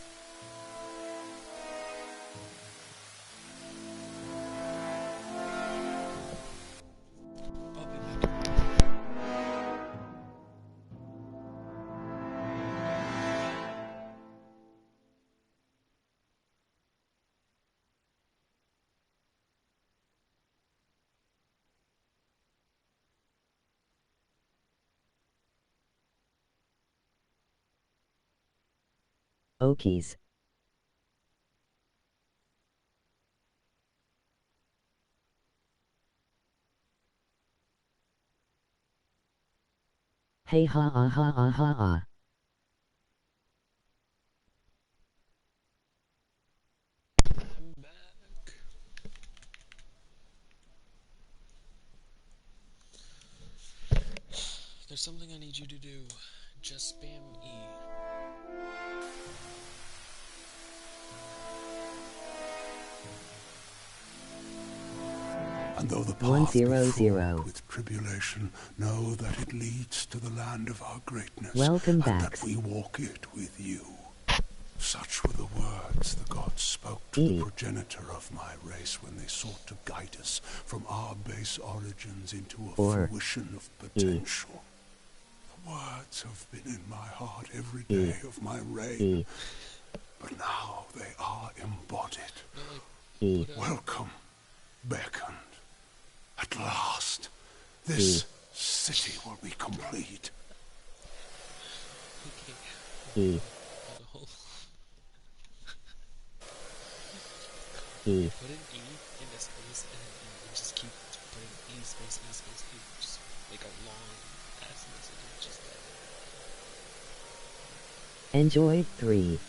Okies. Hey ha ah ha ah ha ah. I'm back. There's something I need you to do. Just spam E. And though the path 100. be fraught with tribulation, know that it leads to the land of our greatness. Welcome and back. that we walk it with you. Such were the words the gods spoke to the progenitor of my race when they sought to guide us from our base origins into a fruition of potential. The words have been in my heart every day of my reign, but now they are embodied. Welcome, beckoned. At last, this city will be complete. Okay, E. The whole E. put an E in a space and an E and just keep putting E space E space E. Just make a long ass message and just that. Enjoy 3.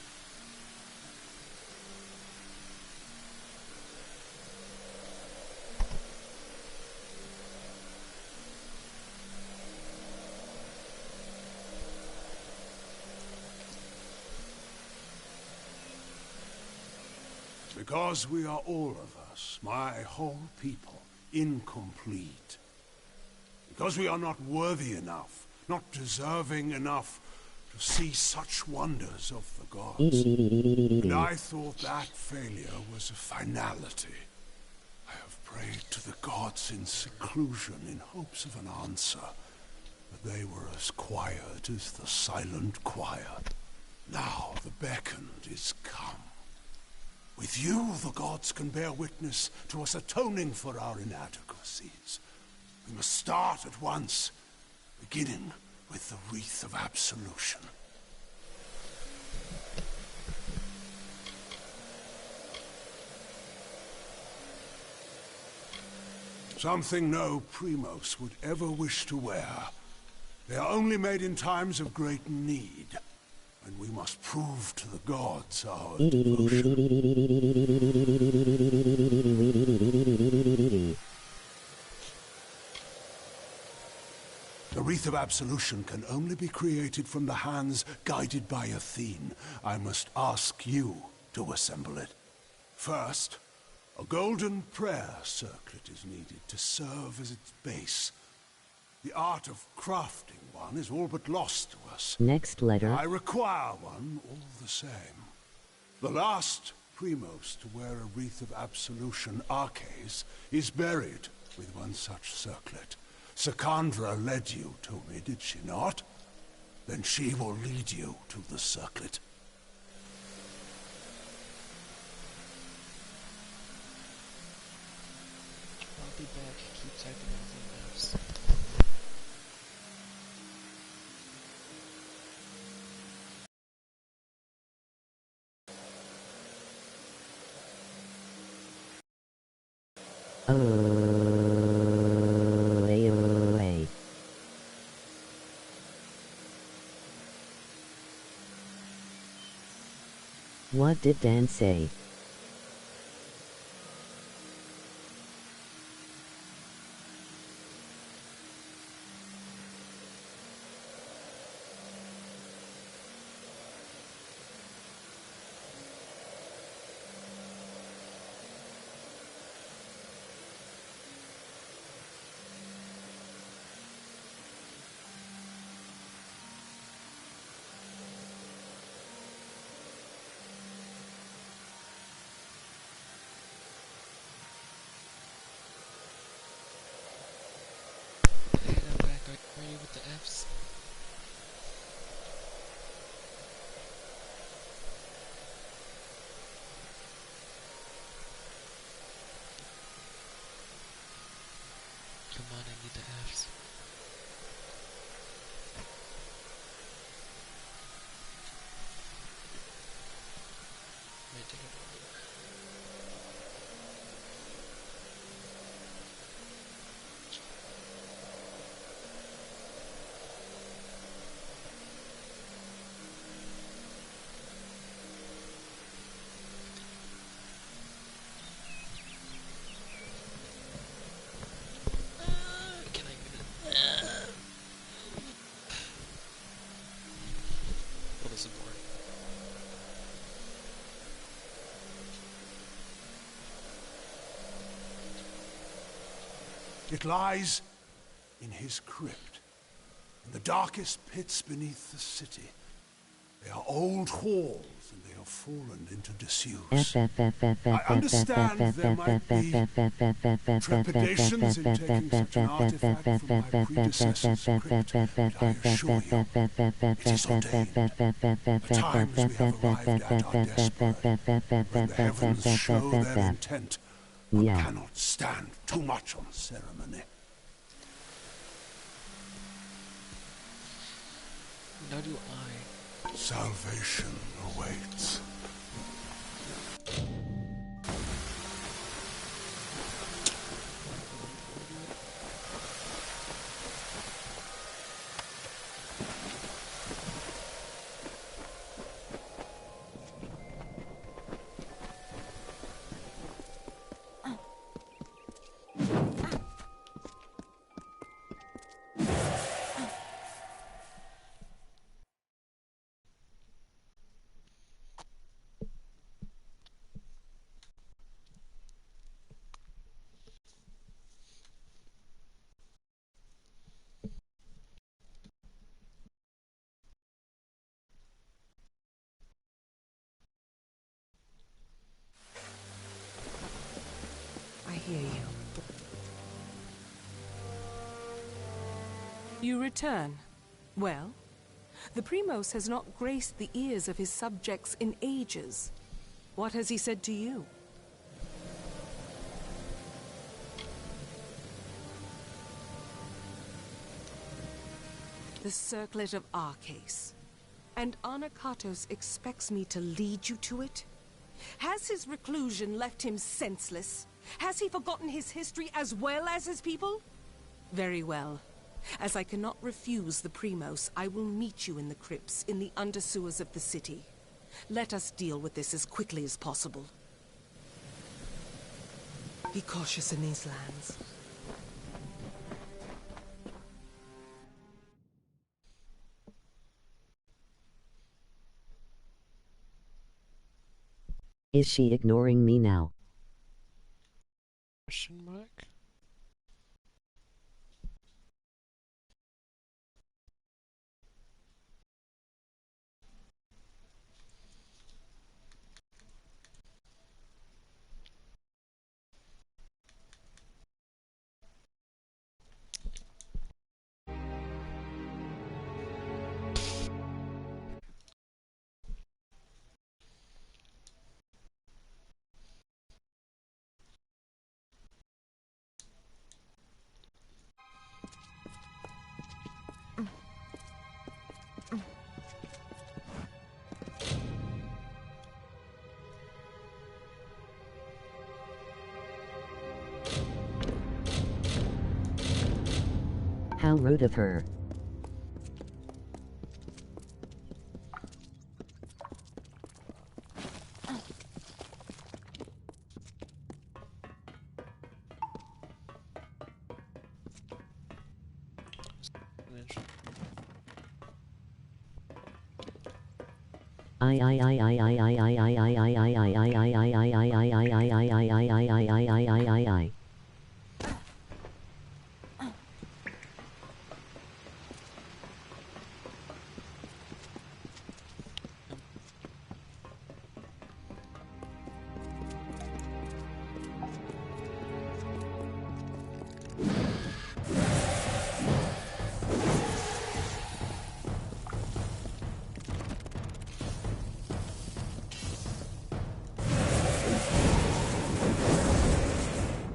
Because we are all of us, my whole people, incomplete. Because we are not worthy enough, not deserving enough to see such wonders of the gods. And I thought that failure was a finality. I have prayed to the gods in seclusion in hopes of an answer, but they were as quiet as the silent choir. Now the beckoned is come. With you, the gods can bear witness to us atoning for our inadequacies. We must start at once, beginning with the wreath of absolution. Something no Primos would ever wish to wear. They are only made in times of great need. And we must prove to the gods our devotion. The Wreath of Absolution can only be created from the hands guided by Athene. I must ask you to assemble it. First, a golden prayer circlet is needed to serve as its base. The art of crafting one is all but lost to us. Next letter. I require one all the same. The last Primos to wear a Wreath of Absolution, Arches, is buried with one such circlet. Secandra led you to me, did she not? Then she will lead you to the circlet. I'll be back. Keep typing out the Fs. What did Dan say? Hey, I'm back. Are you with the Fs? Come on, I need the Fs. Might take a moment. Can I get it? Well, this is boring. It lies in his crypt, in the darkest pits beneath the city. They are old halls, and they have fallen into disuse. I understand there might be trepidations in taking such an artifact from my predecessor's crypt, but I assure you, it is ordained. The times we have arrived at are desperate. When the heavens show their intent, one cannot stand too much on ceremony. Now do I Salvation awaits. I hear you. You return. Well, the Primos has not graced the ears of his subjects in ages. What has he said to you? The circlet of Arcase. And Anakatos expects me to lead you to it? Has his reclusion left him senseless? Has he forgotten his history as well as his people? Very well. As I cannot refuse the Primos, I will meet you in the crypts, in the undersewers of the city. Let us deal with this as quickly as possible. Be cautious in these lands. Is she ignoring me now? Question mark? How rude of her.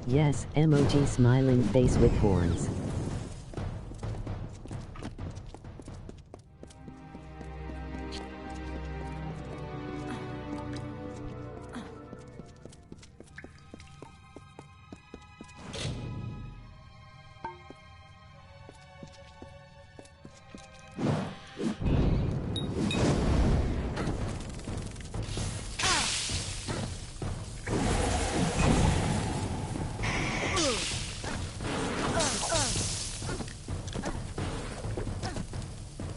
Yes, emoji smiling face with horns.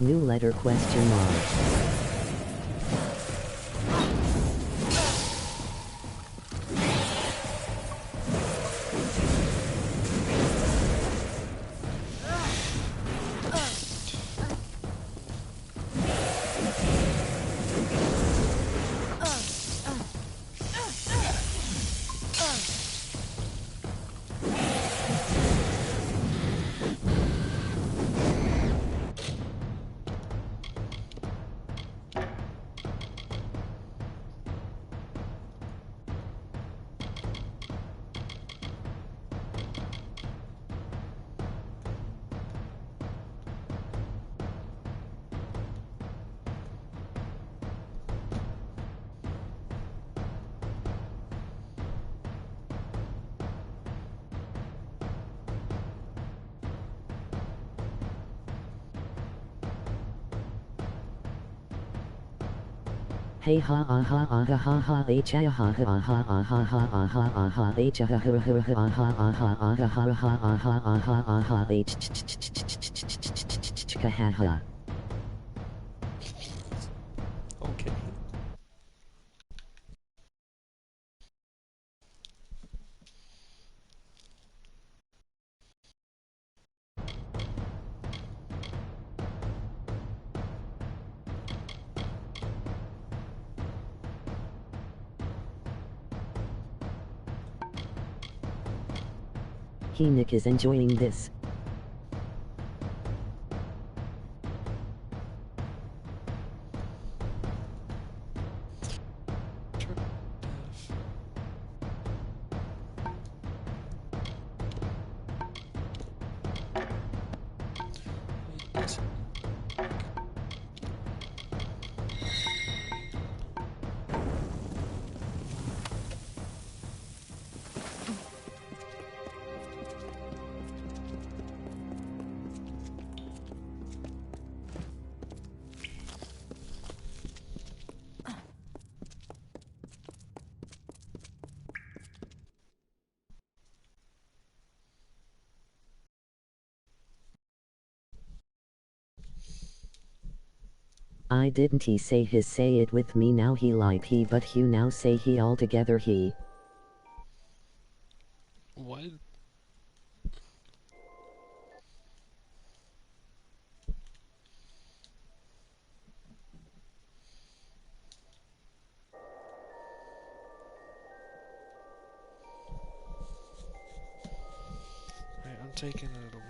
New letter question mark. Hey ha ah ha ah ha ha ha h ah ha ha ah ha ah ha ha ah ha ah ha h ah ha ha ha ah ha ah ha ah ha ha ha ah ha ah ha ah ha h ha ha. Okay. Nick is enjoying this. I didn't he say his say it with me now he like he but you now say he altogether he. What? Right, I'm taking it away.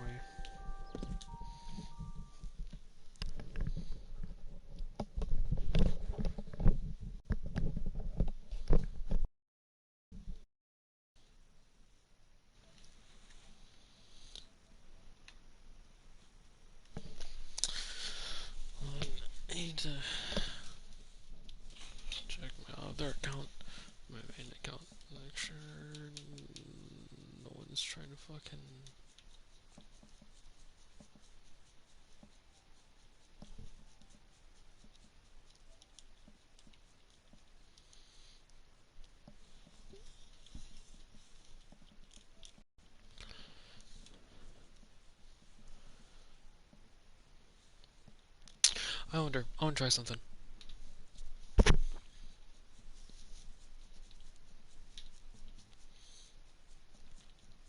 I need to check my other account, my main account, make sure no one's trying to fucking... I want to try something.